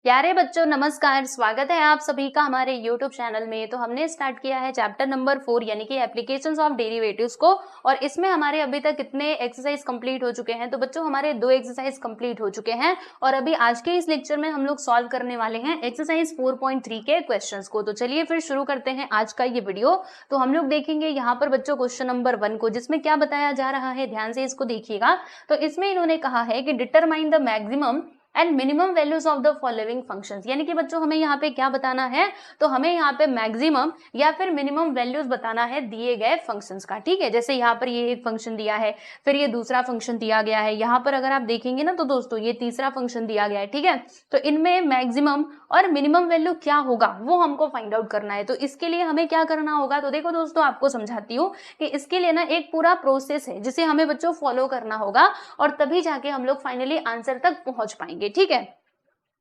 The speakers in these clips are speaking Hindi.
प्यारे बच्चों नमस्कार, स्वागत है आप सभी का हमारे YouTube चैनल में। तो हमने स्टार्ट किया है चैप्टर नंबर 4 यानी कि एप्लीकेशंस ऑफ डेरिवेटिव्स को, और इसमें हमारे अभी तक कितने एक्सरसाइज कंप्लीट हो चुके हैं। तो बच्चों हमारे 2 एक्सरसाइज कंप्लीट हो चुके हैं और अभी आज के इस लेक्चर में हम लोग सॉल्व करने वाले हैं एक्सरसाइज 4.3 के क्वेश्चंस को। तो चलिए फिर शुरू करते हैं आज का ये वीडियो। तो हम लोग देखेंगे यहाँ पर बच्चों क्वेश्चन नंबर 1 को, जिसमें क्या बताया जा रहा है, ध्यान से इसको देखिएगा। तो इसमें इन्होंने कहा है कि determine the maximum and minimum values of the following functions, यानी कि बच्चों हमें यहाँ पे क्या बताना है, तो हमें यहाँ पे मैक्सिमम या फिर मिनिमम वैल्यूज बताना है दिए गए फंक्शंस का। ठीक है, जैसे यहाँ पर ये एक फंक्शन दिया है, फिर ये दूसरा फंक्शन दिया गया है, यहाँ पर अगर आप देखेंगे ना तो दोस्तों ये तीसरा फंक्शन दिया गया है। ठीक है, तो इनमें मैक्सिमम और मिनिमम वैल्यू क्या होगा वो हमको फाइंड आउट करना है। तो इसके लिए हमें क्या करना होगा, तो देखो दोस्तों आपको समझाती हूँ कि इसके लिए ना एक पूरा प्रोसेस है जिसे हमें बच्चों फॉलो करना होगा, और तभी जाके हम लोग फाइनली आंसर तक पहुंच पाएंगे। ठीक है,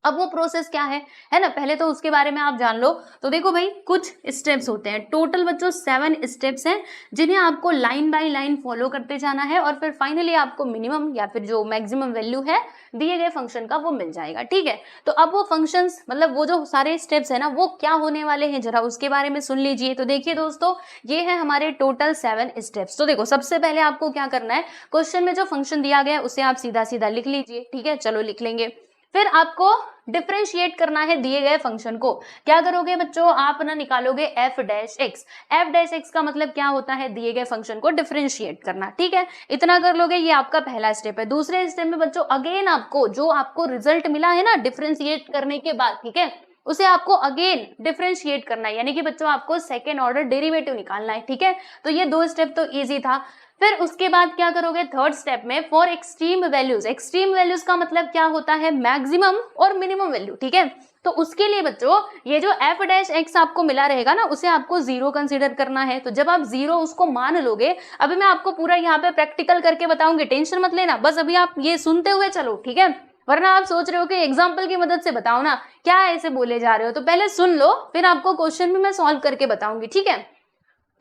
अब वो प्रोसेस क्या है ना, पहले तो उसके बारे में आप जान लो। तो देखो भाई, कुछ स्टेप्स होते हैं, टोटल बच्चों 7 स्टेप्स हैं जिन्हें आपको लाइन बाय लाइन फॉलो करते जाना है, और फिर फाइनली आपको मिनिमम या फिर जो मैक्सिमम वैल्यू है दिए गए फंक्शन का वो मिल जाएगा। ठीक है, तो अब वो फंक्शंस मतलब वो जो सारे स्टेप्स है ना वो क्या होने वाले हैं जरा उसके बारे में सुन लीजिए। तो देखिए दोस्तों, ये है हमारे टोटल 7 स्टेप्स। तो देखो सबसे पहले आपको क्या करना है, क्वेश्चन में जो फंक्शन दिया गया है उसे आप सीधा सीधा लिख लीजिए। ठीक है, चलो लिख लेंगे। फिर आपको डिफरेंशिएट करना है दिए गए फंक्शन को। क्या करोगे बच्चों, आप ना निकालोगे f dash x। f dash x का मतलब क्या होता है, दिए गए फंक्शन को डिफरेंशिएट करना। ठीक है, इतना कर लोगे, ये आपका पहला स्टेप है। दूसरे स्टेप में बच्चों अगेन आपको जो आपको रिजल्ट मिला है ना डिफरेंशिएट करने के बाद, ठीक है, उसे आपको अगेन डिफरेंशिएट करना है, यानी कि बच्चों आपको सेकेंड ऑर्डर डेरिवेटिव निकालना है। ठीक है, तो ये 2 स्टेप तो इजी था। फिर उसके बाद क्या करोगे, थर्ड स्टेप में for extreme values. Extreme values का मतलब क्या होता है, मैक्सिमम और मिनिमम वैल्यू। ठीक है, तो उसके लिए बच्चों ये जो f डैश x आपको मिला रहेगा ना उसे आपको 0 कंसीडर करना है। तो जब आप 0 उसको मान लोगे, अभी मैं आपको पूरा यहाँ पे प्रैक्टिकल करके बताऊंगी, टेंशन मत लेना, बस अभी आप ये सुनते हुए चलो। ठीक है, वरना आप सोच रहे हो कि एग्जाम्पल की मदद से बताओ ना, क्या ऐसे बोले जा रहे हो। तो पहले सुन लो, फिर आपको क्वेश्चन भी मैं सॉल्व करके बताऊंगी। ठीक है,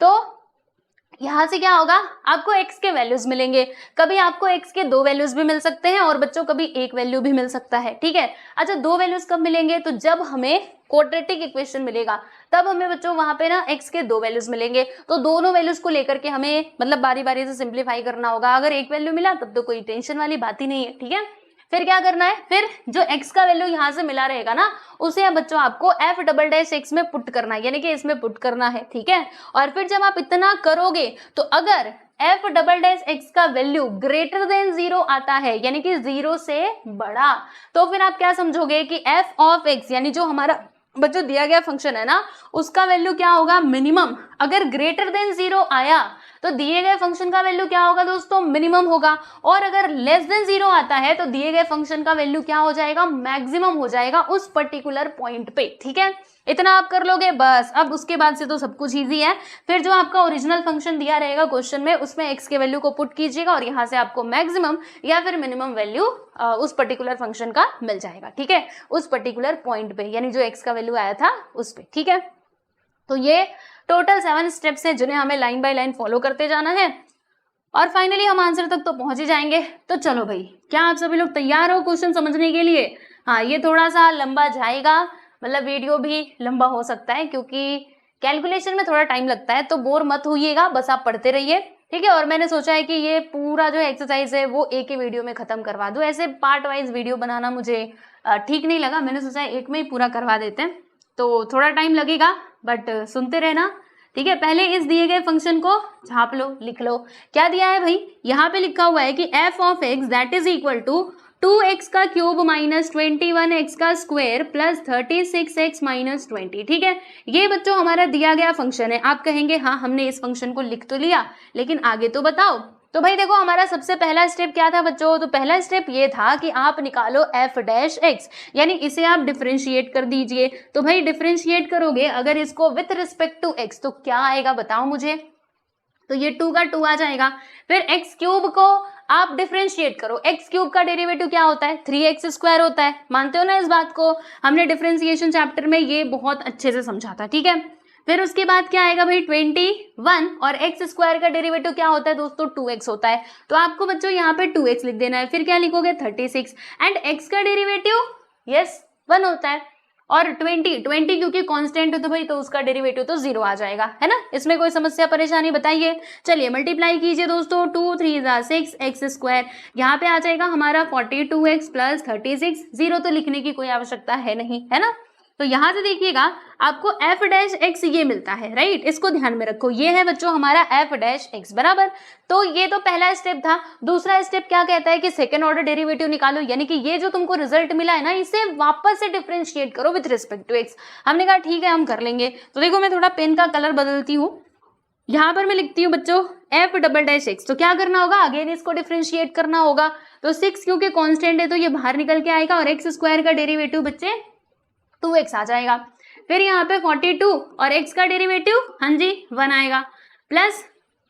तो यहां से क्या होगा, आपको x के वैल्यूज मिलेंगे। कभी आपको x के 2 वैल्यूज भी मिल सकते हैं, और बच्चों कभी 1 वैल्यू भी मिल सकता है। ठीक है, अच्छा 2 वैल्यूज कब मिलेंगे, तो जब हमें क्वाड्रेटिक इक्वेशन मिलेगा तब हमें बच्चों वहां पे ना x के 2 वैल्यूज मिलेंगे। तो दोनों वैल्यूज को लेकर के हमें मतलब बारी बारी से सिंप्लीफाई करना होगा। अगर 1 वैल्यू मिला तब तो कोई टेंशन वाली बात ही नहीं है। ठीक है, फिर क्या करना है, फिर जो x का वैल्यू यहां से मिला रहेगा ना उसे बच्चों आपको f डबल डैश x में पुट करना है, यानी कि इसमें पुट करना है। ठीक है, और फिर जब आप इतना करोगे तो अगर f डबल डैश x का वैल्यू ग्रेटर देन 0 आता है, यानी कि 0 से बड़ा, तो फिर आप क्या समझोगे कि f ऑफ x यानी जो हमारा बच्चों दिया गया फंक्शन है ना उसका वैल्यू क्या होगा, मिनिमम। अगर ग्रेटर देन 0 आया तो दिए गए फंक्शन का वैल्यू क्या होगा दोस्तों, मिनिमम होगा। और अगर लेस देन 0 आता है तो दिए गए फंक्शन का वैल्यू क्या हो जाएगा, मैक्सिमम हो जाएगा उस पर्टिकुलर पॉइंट पे। ठीक है, इतना आप कर लोगे बस। अब उसके बाद से तो सब कुछ इजी है। फिर जो आपका ओरिजिनल फंक्शन दिया रहेगा क्वेश्चन में उसमें x के वैल्यू को पुट कीजिएगा, और यहाँ से आपको मैक्सिमम या फिर मिनिमम वैल्यू उस पर्टिकुलर फंक्शन का मिल जाएगा। ठीक है, उस पर्टिकुलर पॉइंट पे, यानी जो x का वैल्यू आया था उस पे। ठीक है, तो ये टोटल 7 स्टेप्स हैं जिन्हें हमें लाइन बाय लाइन फॉलो करते जाना है, और फाइनली हम आंसर तक तो पहुंच ही जाएंगे। तो चलो भाई, क्या आप सभी लोग तैयार हो क्वेश्चन समझने के लिए। हाँ, ये थोड़ा सा लंबा जाएगा, मतलब वीडियो भी लंबा हो सकता है क्योंकि कैलकुलेशन में थोड़ा टाइम लगता है, तो बोर मत होइएगा, बस आप पढ़ते रहिए। ठीक है, और मैंने सोचा है कि ये पूरा जो एक्सरसाइज है वो एक ही वीडियो में खत्म करवा दूं। ऐसे पार्ट वाइज वीडियो बनाना मुझे ठीक नहीं लगा, मैंने सोचा एक में ही पूरा करवा देते हैं। तो थोड़ा टाइम लगेगा बट सुनते रहना। ठीक है, पहले इस दिए गए फंक्शन को छाप लो, लिख लो। क्या दिया है भाई, यहाँ पे लिखा हुआ है कि f of x that is equal to 2x का क्यूब माइनस 21x का स्क्वायर प्लस 36x माइनस 20। ठीक है, ये बच्चों हमारा दिया गया फंक्शन है। आप कहेंगे हाँ हमने इस फंक्शन को लिख तो लिया, लेकिन आगे तो बताओ। तो भाई देखो, हमारा सबसे पहला स्टेप क्या था बच्चों, तो पहला स्टेप ये था कि आप निकालो f डैश x, यानी इसे आप डिफरेंशिएट कर दीजिए। तो भाई डिफरेंशिएट करोगे अगर इसको विथ रिस्पेक्ट टू x तो क्या आएगा बताओ मुझे, तो ये 2 का 2 आ जाएगा। फिर x क्यूब को आप डिफरेंशिएट करो, x क्यूब का डेरिवेटिव क्या होता है, 3x स्क्वायर होता है। मानते हो ना इस बात को, हमने डिफरेंशिएशन चैप्टर में ये बहुत अच्छे से समझा था। ठीक है, फिर उसके बाद क्या आएगा भाई 21, और x स्क्वायर का डेरिवेटिव क्या होता है दोस्तों, 2x होता है। तो आपको बच्चों यहाँ पे 2x लिख देना है। फिर क्या लिखोगे 36, एंड x का डेरिवेटिव, यस 1 होता है। और 20 क्योंकि कांस्टेंट है तो भाई तो उसका डेरिवेटिव तो 0 आ जाएगा, है ना। इसमें कोई समस्या परेशानी बताइए। चलिए मल्टीप्लाई कीजिए दोस्तों, 2 3 6 एक्स स्क्वायर, यहाँ पे आ जाएगा हमारा 42x प्लस 36, 0 तो लिखने की कोई आवश्यकता है नहीं, है ना। तो यहाँ से देखिएगा आपको एफ डैश एक्स ये मिलता है, राइट, इसको ध्यान में रखो, ये है बच्चों हमारा एफ डैश एक्स बराबर। तो ये तो पहला स्टेप था। दूसरा स्टेप क्या कहता है कि सेकंड ऑर्डर डेरिवेटिव निकालो, यानी कि ये जो तुमको रिजल्ट मिला है ना, इसे वापस से डिफरेंशिएट करो विद रिस्पेक्ट टू एक्स। हमने कहा ठीक है हम कर लेंगे। तो देखो मैं थोड़ा पेन का कलर बदलती हूँ, यहाँ पर मैं लिखती हूँ बच्चों एफ डबल डैश एक्स। तो क्या करना होगा, अगेन इसको डिफरेंशिएट करना होगा। तो 6 क्योंकि कांस्टेंट है तो ये बाहर निकल के आएगा और एक्स स्क्वायर का डेरिवेटिव बच्चे 2x आ जाएगा। फिर यहाँ पे 42 और x का डेरिवेटिव हाँ जी 1 आएगा, प्लस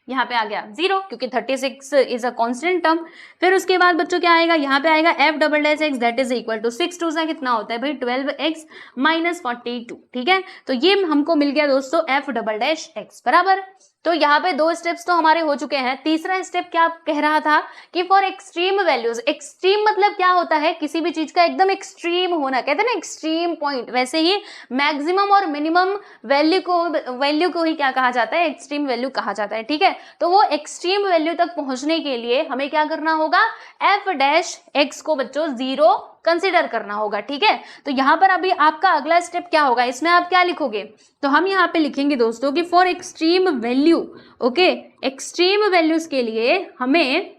यहाँ पे आ गया 0 क्योंकि 36 इज अ कांस्टेंट टर्म। फिर उसके बाद बच्चों क्या आएगा, यहाँ पे आएगा f double dash x that is equal to 6 2 सा कितना होता है भाई 12x माइनस 42, ठीक है। तो ये हमको मिल गया दोस्तों f डबल डैश एक्स बराबर। तो यहाँ पे 2 स्टेप्स तो हमारे हो चुके हैं। तीसरा स्टेप क्या कह रहा था कि फॉर एक्सट्रीम वैल्यूज, एक्सट्रीम मतलब क्या होता है, किसी भी चीज का एकदम एक्सट्रीम होना, कहते हैं ना एक्सट्रीम पॉइंट, वैसे ही मैक्सिमम और मिनिमम वैल्यू को ही क्या कहा जाता है, एक्सट्रीम वैल्यू कहा जाता है, ठीक है। तो वो एक्सट्रीम वैल्यू तक पहुंचने के लिए हमें क्या करना होगा, एफ डैश एक्स को बच्चों 0 कंसिडर करना होगा, ठीक है। तो यहाँ पर अभी आपका अगला स्टेप क्या होगा, इसमें आप क्या लिखोगे, तो हम यहाँ पे लिखेंगे दोस्तों कि for extreme value, okay, extreme values के लिए हमें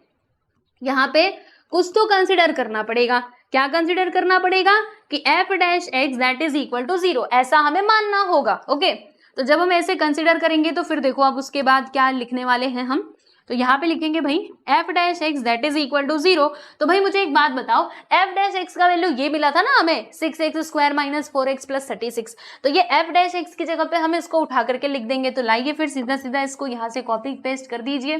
यहाँ पे कुछ तो कंसिडर करना पड़ेगा। क्या कंसिडर करना पड़ेगा कि F dash x that is equal to 0, ऐसा हमें मानना होगा, ओके। तो जब हम ऐसे कंसिडर करेंगे तो फिर देखो अब उसके बाद क्या लिखने वाले हैं हम, तो यहाँ पे लिखेंगे भाई F dash x that is equal to 0। तो भाई मुझे एक बात बताओ, एफ डैश एक्स का वैल्यू ये मिला था ना हमें 6x square minus 4x plus 36, तो ये एफ डैश एक्स की जगह पे हम इसको उठा करके लिख देंगे। तो लाइए फिर सीधा सीधा इसको यहाँ से कॉपी पेस्ट कर दीजिए।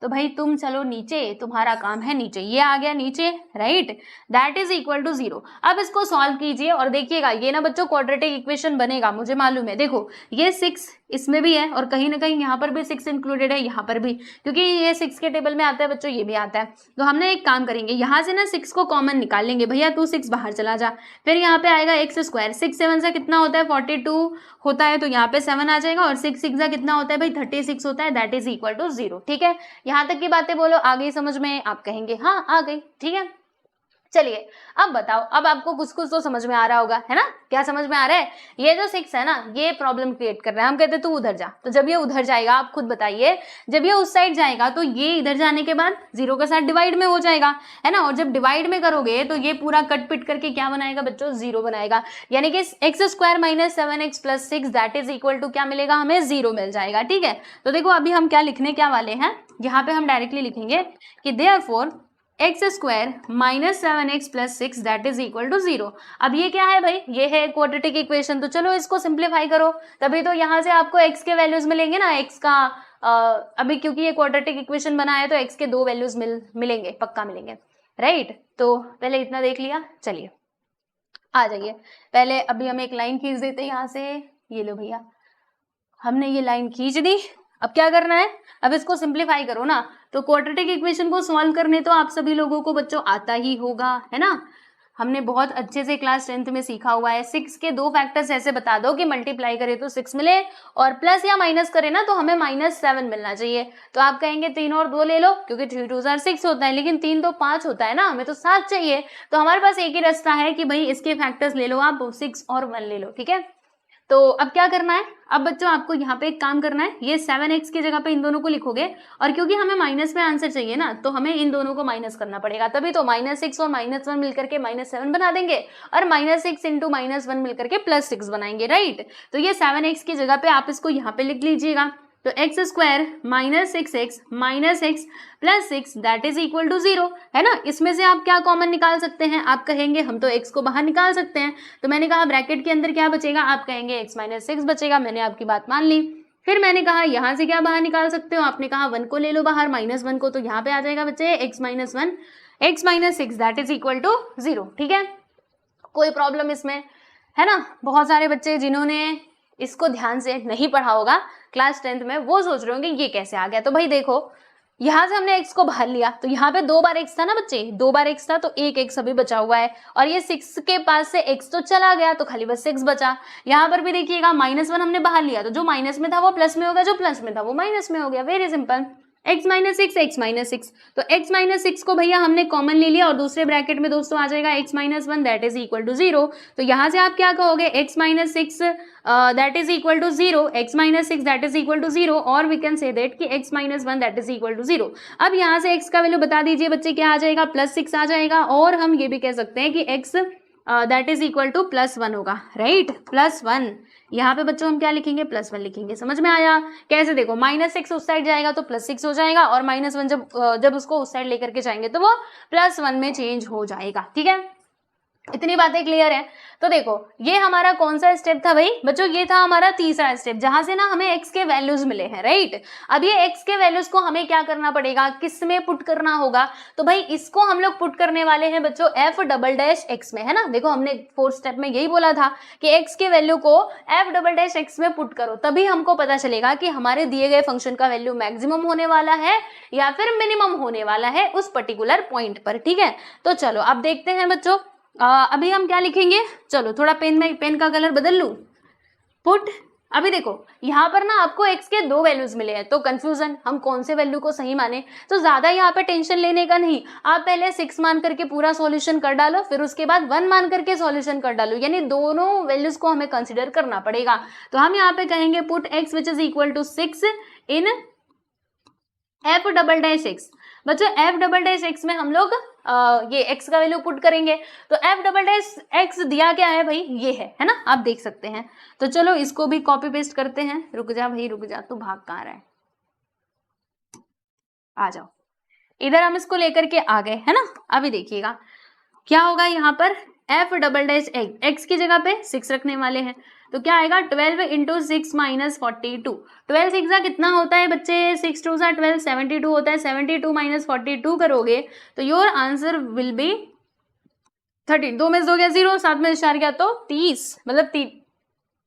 तो भाई तुम चलो नीचे, तुम्हारा काम है नीचे, ये आ गया नीचे, right, that is equal to 0। अब इसको सॉल्व कीजिए और देखिएगा ये ना बच्चों क्वाड्रेटिक इक्वेशन बनेगा, मुझे मालूम है। देखो ये 6 इसमें भी है और कहीं ना कहीं यहाँ पर भी 6 इंक्लूडेड है, यहाँ पर भी, क्योंकि ये 6 के टेबल में आता है बच्चों, ये भी आता है। तो हमने एक काम करेंगे, यहाँ से ना 6 को कॉमन निकाल लेंगे, भैया तू 6 बाहर चला जा। फिर यहाँ पे आएगा एक्स स्क्वायर, 6 7 से कितना होता है 42 होता है, तो यहाँ पे 7 आ जाएगा, और 6 6 से कितना होता है भाई 36 होता है, दैट इज इक्वल टू 0, ठीक है। यहाँ तक की बातें बोलो, आ गई समझ में, आप कहेंगे हाँ आ गई, ठीक है। चलिए अब बताओ, अब आपको कुछ कुछ तो समझ में आ रहा होगा, है ना। क्या समझ में आ रहा है, ये जो 6 है ना ये प्रॉब्लम क्रिएट कर रहा है। हम कहते हैं तू उधर जा, तो जब ये उधर जाएगा आप खुद बताइए, जब ये उस साइड जाएगा तो ये इधर जाने के बाद 0 के साथ डिवाइड में हो जाएगा, है ना। और जब डिवाइड में करोगे तो ये पूरा कट पिट करके क्या बनाएगा बच्चों, 0 बनाएगा, यानी कि X square minus 7x plus 6 that is equal to क्या मिलेगा हमें, 0 मिल जाएगा, ठीक है। तो देखो अभी हम क्या लिखने क्या वाले हैं, यहाँ पे हम डायरेक्टली लिखेंगे कि therefore X square minus 7x plus 6 that is equal to 0। अब ये क्या है भाई, ये है क्वाड्रेटिक इक्वेशन, तो चलो इसको सिंप्लीफाई करो, तभी तो यहाँ से आपको x के वैल्यूज मिलेंगे ना, x का अभी क्योंकि ये क्वाड्रेटिक इक्वेशन बना है तो x के 2 वैल्यूज मिलेंगे, पक्का मिलेंगे, राइट। तो पहले इतना देख लिया, चलिए आ जाइए। पहले अभी हम एक लाइन खींच देते हैं यहाँ से, ये लो भैया हमने ये लाइन खींच दी। अब क्या करना है, अब इसको सिंप्लीफाई करो ना। तो क्वाड्रेटिक इक्वेशन को सॉल्व करने तो आप सभी लोगों को बच्चों आता ही होगा, है ना। हमने बहुत अच्छे से क्लास 10th में सीखा हुआ है। 6 के 2 फैक्टर्स ऐसे बता दो कि मल्टीप्लाई करे तो 6 मिले, और प्लस या माइनस करे ना तो हमें -7 मिलना चाहिए। तो आप कहेंगे 3 और 2 ले लो, क्योंकि 3 2 6 होता है, लेकिन 3 तो 5 होता है ना, हमें तो 7 चाहिए। तो हमारे पास एक ही रास्ता है कि भाई इसके फैक्टर्स ले लो आप, 6 और 1 ले लो, ठीक है। तो अब क्या करना है, अब बच्चों आपको यहाँ पे एक काम करना है, ये 7x की जगह पे इन दोनों को लिखोगे, और क्योंकि हमें माइनस में आंसर चाहिए ना तो हमें इन दोनों को माइनस करना पड़ेगा, तभी तो -6 और -1 मिलकर के -7 बना देंगे, और -6 इंटू -1 मिलकर के +6 बनाएंगे, राइट। तो ये 7x की जगह पे आप इसको यहाँ पे लिख लीजिएगा। तो X square minus 6x minus X plus 6 that is equal to 0, है ना। इसमें से आप क्या कॉमन निकाल सकते हैं, आप कहेंगे हम तो x को बाहर निकाल सकते हैं, तो मैंने कहा ब्रैकेट के अंदर क्या बचेगा, आप कहेंगे x माइनस 6 बचेगा, मैंने आपकी बात मान ली। फिर मैंने कहा यहाँ से क्या बाहर निकाल सकते हो, आपने कहा 1 को ले लो बाहर, -1 को, तो यहाँ पे आ जाएगा बच्चे x minus 1 x minus 6 that is equal to 0, ठीक है। कोई प्रॉब्लम इसमें, है ना। बहुत सारे बच्चे जिन्होंने इसको ध्यान से नहीं पढ़ा होगा क्लास 10th में, वो सोच रहे होंगे ये कैसे आ गया। तो भाई देखो यहाँ से हमने x को बाहर लिया तो यहाँ पे 2 बार x था ना बच्चे, 2 बार x था तो एक x अभी बचा हुआ है और ये 6 के पास से x तो चला गया तो खाली बस 6 बचा। यहाँ पर भी देखिएगा -1 हमने बाहर लिया तो जो माइनस में था वो प्लस में हो गया, जो प्लस में था वो माइनस में हो गया। वेरी सिंपल, x माइनस 6 तो x माइनस 6 को भैया हमने कॉमन ले लिया और दूसरे ब्रैकेट में दोस्तों आ जाएगा x minus 1 that is equal to 0। तो यहाँ से आप क्या कहोगे, x minus 6 that is equal to 0, x minus 6 that is equal to 0 और वी कैन से दैट कि x minus 1 that is equal to 0। अब यहाँ से x का वैल्यू बता दीजिए बच्चे, क्या आ जाएगा, +6 आ जाएगा और हम ये भी कह सकते हैं कि x that is equal to +1 होगा, राइट, +1। यहाँ पे बच्चों हम क्या लिखेंगे, +1 लिखेंगे। समझ में आया कैसे? देखो -6 उस साइड जाएगा तो +6 हो जाएगा और -1 जब उसको उस साइड लेकर के जाएंगे तो वो +1 में चेंज हो जाएगा। ठीक है, इतनी बातें क्लियर है। तो देखो ये हमारा कौन सा स्टेप था भाई बच्चों, ये था हमारा तीसरा स्टेप जहां से ना हमें x के वैल्यूज मिले हैं, राइट। अब ये x के वैल्यूज को हमें क्या करना पड़ेगा, किस में पुट करना होगा, तो भाई इसको हम लोग पुट करने वाले हैं बच्चों f"x में, है ना। देखो हमने 4th स्टेप में यही बोला था कि x के वैल्यू को f"x में पुट करो, तभी हमको पता चलेगा कि हमारे दिए गए फंक्शन का वैल्यू मैक्सिमम होने वाला है या फिर मिनिमम होने वाला है उस पर्टिकुलर पॉइंट पर। ठीक है, तो चलो अब देखते हैं बच्चों, अभी हम क्या लिखेंगे, चलो थोड़ा पेन का कलर बदल लूं, पुट। अभी देखो यहाँ पर ना आपको x के 2 वैल्यूज मिले हैं तो कंफ्यूजन, हम कौन से वैल्यू को सही माने, तो ज्यादा यहाँ पे टेंशन लेने का नहीं। आप पहले 6 मान करके पूरा सॉल्यूशन कर डालो, फिर उसके बाद 1 मान करके सॉल्यूशन कर डालो, यानी दोनों वैल्यूज को हमें कंसिडर करना पड़ेगा। तो हम यहाँ पे कहेंगे put x which is equal to 6 in f"x। बच्चों f"x में हम लोग ये x का वैल्यू पुट करेंगे तो f"x दिया क्या है भाई, ये है ना, आप देख सकते हैं। तो चलो इसको भी कॉपी पेस्ट करते हैं। रुक जा भाई रुक जा, तू भाग कहाँ रहा है, आ जाओ इधर, हम इसको लेकर के आ गए है ना। अभी देखिएगा क्या होगा, यहाँ पर f"x की जगह पे 6 रखने वाले हैं तो क्या आएगा 12 × 6 - 42। 12 6 कितना होता है बच्चे, 6 2 12 72 होता है। 72 - 42 करोगे तो योर आंसर विल बी 13। 2 में से 2 गया 0, 7 में 4 गया तो 30, मतलब 3।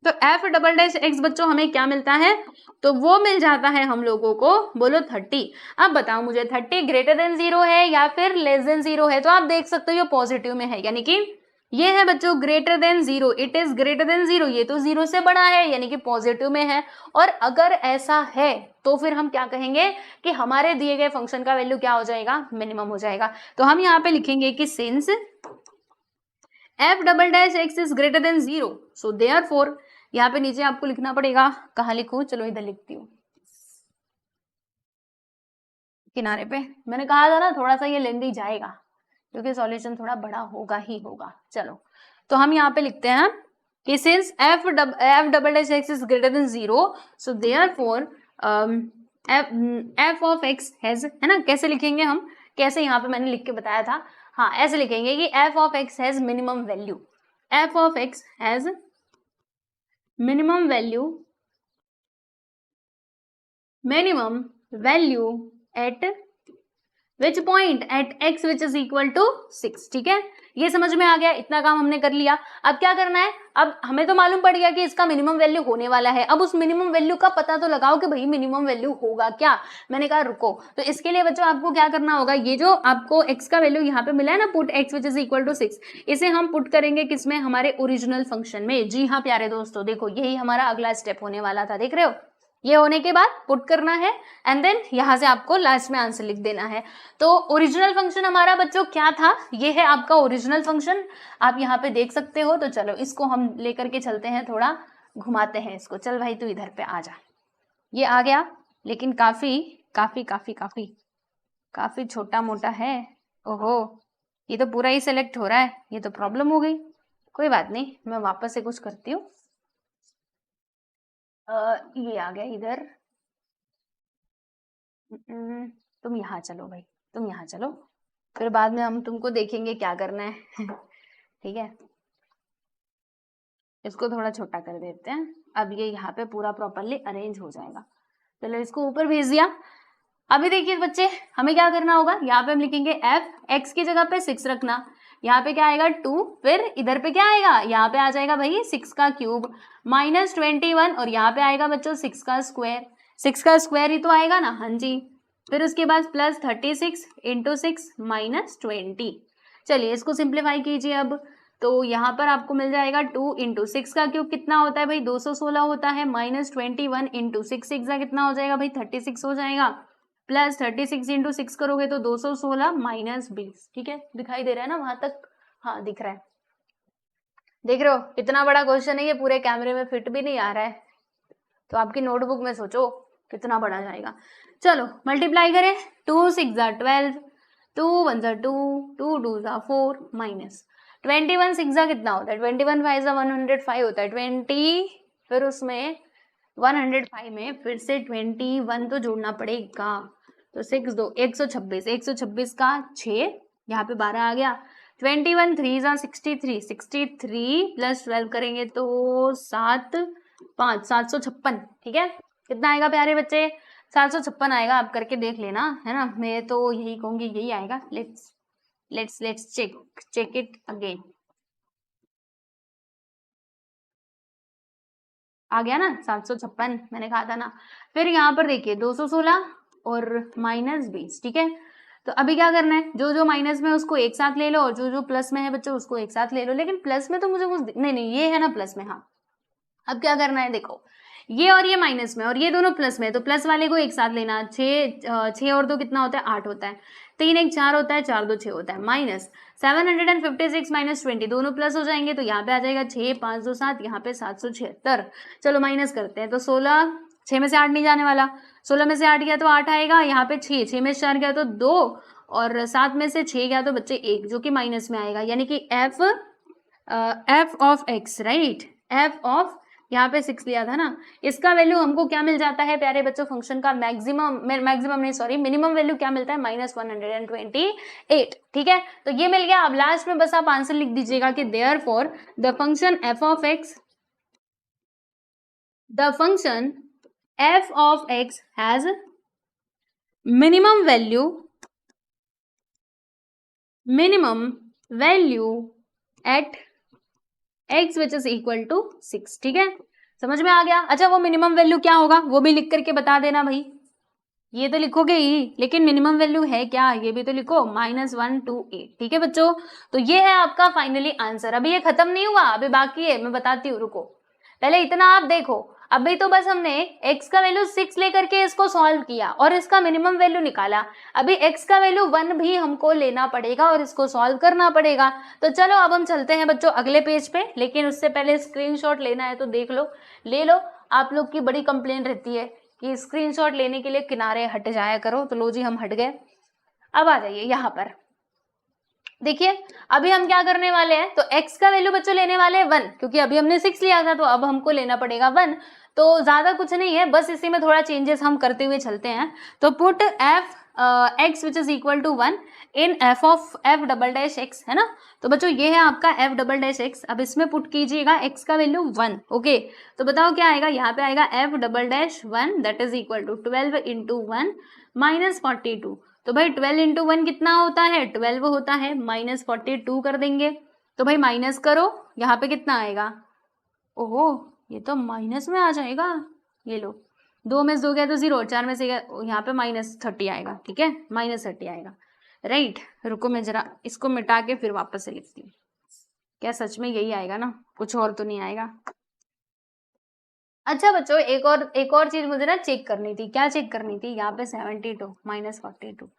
तो f"x बच्चों हमें क्या मिलता है, तो वो मिल जाता है हम लोगों को, बोलो 30। अब बताओ मुझे 30 ग्रेटर देन 0 है या फिर लेस देन 0 है, तो आप देख सकते हो ये पॉजिटिव में है, यानी कि ये है बच्चों greater than 0, it is greater than 0, ये तो 0 से बड़ा है यानी कि पॉजिटिव में है। और अगर ऐसा है तो फिर हम क्या कहेंगे कि हमारे दिए गए फंक्शन का वैल्यू क्या हो जाएगा, मिनिमम हो जाएगा। तो हम यहाँ पे लिखेंगे कि since f"x is greater than 0 so therefore, यहाँ पे नीचे आपको लिखना पड़ेगा, कहाँ लिखूं, चलो इधर लिखती हूँ किनारे पे। मैंने कहा था ना थोड़ा सा ये लेंदी जाएगा क्योंकि सॉल्यूशन थोड़ा बड़ा होगा ही होगा। चलो तो हम यहाँ पे लिखते हैं कि since f"x is greater than 0 so therefore f(x) has, है ना, कैसे लिखेंगे हम, कैसे यहाँ पे मैंने लिख के बताया था, हाँ ऐसे लिखेंगे कि f(x) has minimum value, f(x) has minimum value at which point, at x which is equal to 6। ठीक है, ये समझ में आ गया, इतना काम हमने कर लिया। अब क्या करना है, अब हमें तो मालूम पड़ गया कि इसका मिनिमम वैल्यू होने वाला है, अब उस मिनिमम वैल्यू का पता तो लगाओ कि भाई मिनिमम वैल्यू होगा क्या। मैंने कहा रुको, तो इसके लिए बच्चों आपको क्या करना होगा, ये जो आपको x का वैल्यू यहाँ पे मिला है ना, put x which is equal to 6, इसे हम पुट करेंगे किसमें, हमारे ओरिजिनल फंक्शन में। जी हाँ प्यारे दोस्तों, देखो यही हमारा अगला स्टेप होने वाला था, देख रहे हो, ये होने के बाद पुट करना है एंड देन यहाँ से आपको लास्ट में आंसर लिख देना है। तो ओरिजिनल फंक्शन हमारा बच्चों क्या था, ये है आपका ओरिजिनल फंक्शन, आप यहाँ पे देख सकते हो। तो चलो इसको हम लेकर के चलते हैं, थोड़ा घुमाते हैं इसको। चल भाई तू इधर पे आ जा, ये आ गया लेकिन काफी काफी काफी काफी काफी छोटा मोटा है। ओहो, ये तो पूरा ही सेलेक्ट हो रहा है, ये तो प्रॉब्लम हो गई। कोई बात नहीं, मैं वापस से कुछ करती हूँ। ये आ गया इधर, तुम यहाँ चलो भाई, तुम यहाँ चलो, फिर बाद में हम तुमको देखेंगे क्या करना है। ठीक है, इसको थोड़ा छोटा कर देते हैं, अब ये यहाँ पे पूरा प्रॉपरली अरेंज हो जाएगा। चलो इसको ऊपर भेज दिया। अभी देखिए बच्चे, हमें क्या करना होगा, यहाँ पे हम लिखेंगे f(x) की जगह पे 6 रखना, यहाँ पे क्या आएगा 2, फिर इधर पे क्या आएगा, यहाँ पे आ जाएगा भाई 6 का क्यूब -21 और यहाँ पे आएगा बच्चों 6 का स्क्वायर। 6 का स्क्वायर ही तो आएगा ना, हाँ जी। फिर उसके बाद प्लस 36 इंटू 6 माइनस 20। चलिए इसको सिंप्लीफाई कीजिए अब। तो यहाँ पर आपको मिल जाएगा 2 इंटू 6 का क्यूब कितना होता है भाई 216 होता है, माइनस 21 इंटू 6 का कितना हो जाएगा भाई 36 हो जाएगा, प्लस 36 इंटू 6 करोगे तो 216 माइनस 20। ठीक है, दिखाई दे रहा है ना वहां तक? हाँ दिख रहा है, देख रहे हो इतना बड़ा क्वेश्चन है ये, पूरे कैमरे में फिट भी नहीं आ रहा है, तो आपकी नोटबुक में सोचो कितना बड़ा जाएगा। चलो मल्टीप्लाई करें, 2 6 12, 2 1 2, 2 2 4 माइनस 21 6 कितना होता है 21 5 105 होता है 20, फिर उसमें 105 में फिर से 21 तो जोड़ना पड़ेगा, तो 6 2 126, 126 का 6, यहाँ पे 12 आ गया, 21 3 63, 63 प्लस 12 करेंगे तो 7 5 756। ठीक है, कितना आएगा प्यारे बच्चे 756 आएगा, आप करके देख लेना है ना, मैं तो यही कहूंगी यही आएगा। Let's check it again. आ गया ना 756, मैंने कहा था ना। फिर यहाँ पर देखिए 216 और माइनस 20। ठीक है, तो अभी क्या करना है, जो जो माइनस में उसको एक साथ ले लो और जो जो प्लस में है बच्चों उसको एक साथ ले लो, लेकिन प्लस में तो मुझे कुछ नहीं ये है ना प्लस में। हाँ अब क्या करना है, देखो ये और ये माइनस में और ये दोनों प्लस में, तो प्लस वाले को एक साथ लेना। 6 और 2 कितना होता है 8 होता है, 3 1 4 होता है, 4 2 6 होता है, माइनस 756 माइनस 20, दोनों प्लस हो जाएंगे तो यहाँ पे आ जाएगा 6 5 2 7, यहाँ पे 776। चलो माइनस करते हैं, तो 16, 6 में से 8 नहीं जाने वाला, 16 में से 8 गया तो 8 आएगा, यहाँ पे 6 में से 4 गया तो 2, और 7 में से 6 गया तो बच्चे 1, जो कि माइनस में आएगा, यानी कि F of x, right, F of, यहाँ पे 6 लिया था ना, इसका वैल्यू हमको क्या मिल जाता है प्यारे बच्चों, फंक्शन का मिनिमम वैल्यू क्या मिलता है -128। ठीक है, तो ये मिल गया। अब लास्ट में बस आप आंसर लिख दीजिएगा कि therefore the function F of x has minimum value at x which is equal to 6। ठीक है, समझ में आ गया? अच्छा वो मिनिमम वैल्यू क्या होगा वो भी लिख करके बता देना भाई, ये तो लिखोगे ही, लेकिन मिनिमम वैल्यू है क्या ये भी तो लिखो, -128। ठीक है बच्चों, तो ये है आपका फाइनली आंसर। अभी ये खत्म नहीं हुआ, अभी बाकी है, मैं बताती हूँ, रुको पहले इतना आप देखो। अभी तो बस हमने x का वैल्यू 6 लेकर के इसको सॉल्व किया और इसका मिनिमम वैल्यू निकाला, अभी x का वैल्यू 1 भी हमको लेना पड़ेगा और इसको सॉल्व करना पड़ेगा। तो चलो अब हम चलते हैं बच्चों अगले पेज पे, लेकिन उससे पहले स्क्रीनशॉट लेना है तो देख लो, ले लो। आप लोग की बड़ी कंप्लेंट रहती है कि स्क्रीनशॉट लेने के लिए किनारे हट जाया करो, तो लो जी हम हट गए। अब आ जाइए यहाँ पर, देखिए अभी हम क्या करने वाले हैं, तो x का वैल्यू बच्चों लेने वाले हैं 1, क्योंकि अभी हमने 6 लिया था तो अब हमको लेना पड़ेगा 1। तो ज्यादा कुछ नहीं है, बस इसी में थोड़ा चेंजेस हम करते हुए चलते हैं। तो put F X which is equal to 1 in F of F double dash X, है ना। तो बच्चों ये है आपका एफ डबल डैश एक्स, अब इसमें पुट कीजिएगा x का वैल्यू 1। ओके, तो बताओ क्या आएगा, यहाँ पे आएगा F double dash 1 that is equal to 12 into 1 minus 42। तो भाई 12 इंटू 1 कितना होता है 12 होता है, माइनस 42 कर देंगे, तो भाई माइनस करो, यहाँ पे कितना आएगा, ओहो ये तो माइनस में आ जाएगा, ये लो 2 में से 2 गया तो 0, 4 में से गया, यहाँ पे -30 आएगा। ठीक है, -30 आएगा, राइट। रुको मैं जरा इसको मिटा के फिर वापस से लिखती हूँ, क्या सच में यही आएगा ना, कुछ और तो नहीं आएगा। अच्छा बच्चों एक और चीज मुझे ना चेक करनी थी, क्या चेक करनी थी, यहाँ पे 72 माइनस 42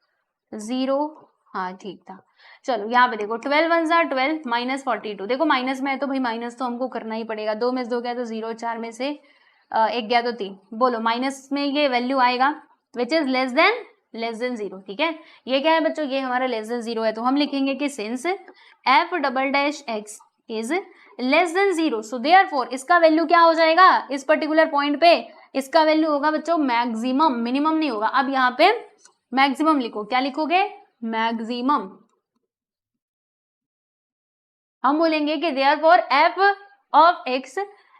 0, हाँ ठीक था। चलो यहाँ पे देखो 12 1 जार 12 माइनस 42, देखो माइनस में है तो भाई माइनस तो हमको करना ही पड़ेगा, 2 में से 2 गया तो 0, 4 में से 1 गया तो 3, बोलो माइनस में ये वैल्यू आएगा विच इज लेस देन 0। ठीक है, ये क्या है बच्चों, ये हमारा लेस देन 0 है, तो हम लिखेंगे कि since f double dash x is less than 0, so therefore इसका वैल्यू क्या हो जाएगा इस पर्टिकुलर पॉइंट पे, इसका वैल्यू होगा बच्चों मैक्सिमम, मिनिमम नहीं होगा। अब यहाँ पे मैक्सिमम लिखो, क्या लिखोगे, मैक्सिमम। हम बोलेंगे कि therefore F of x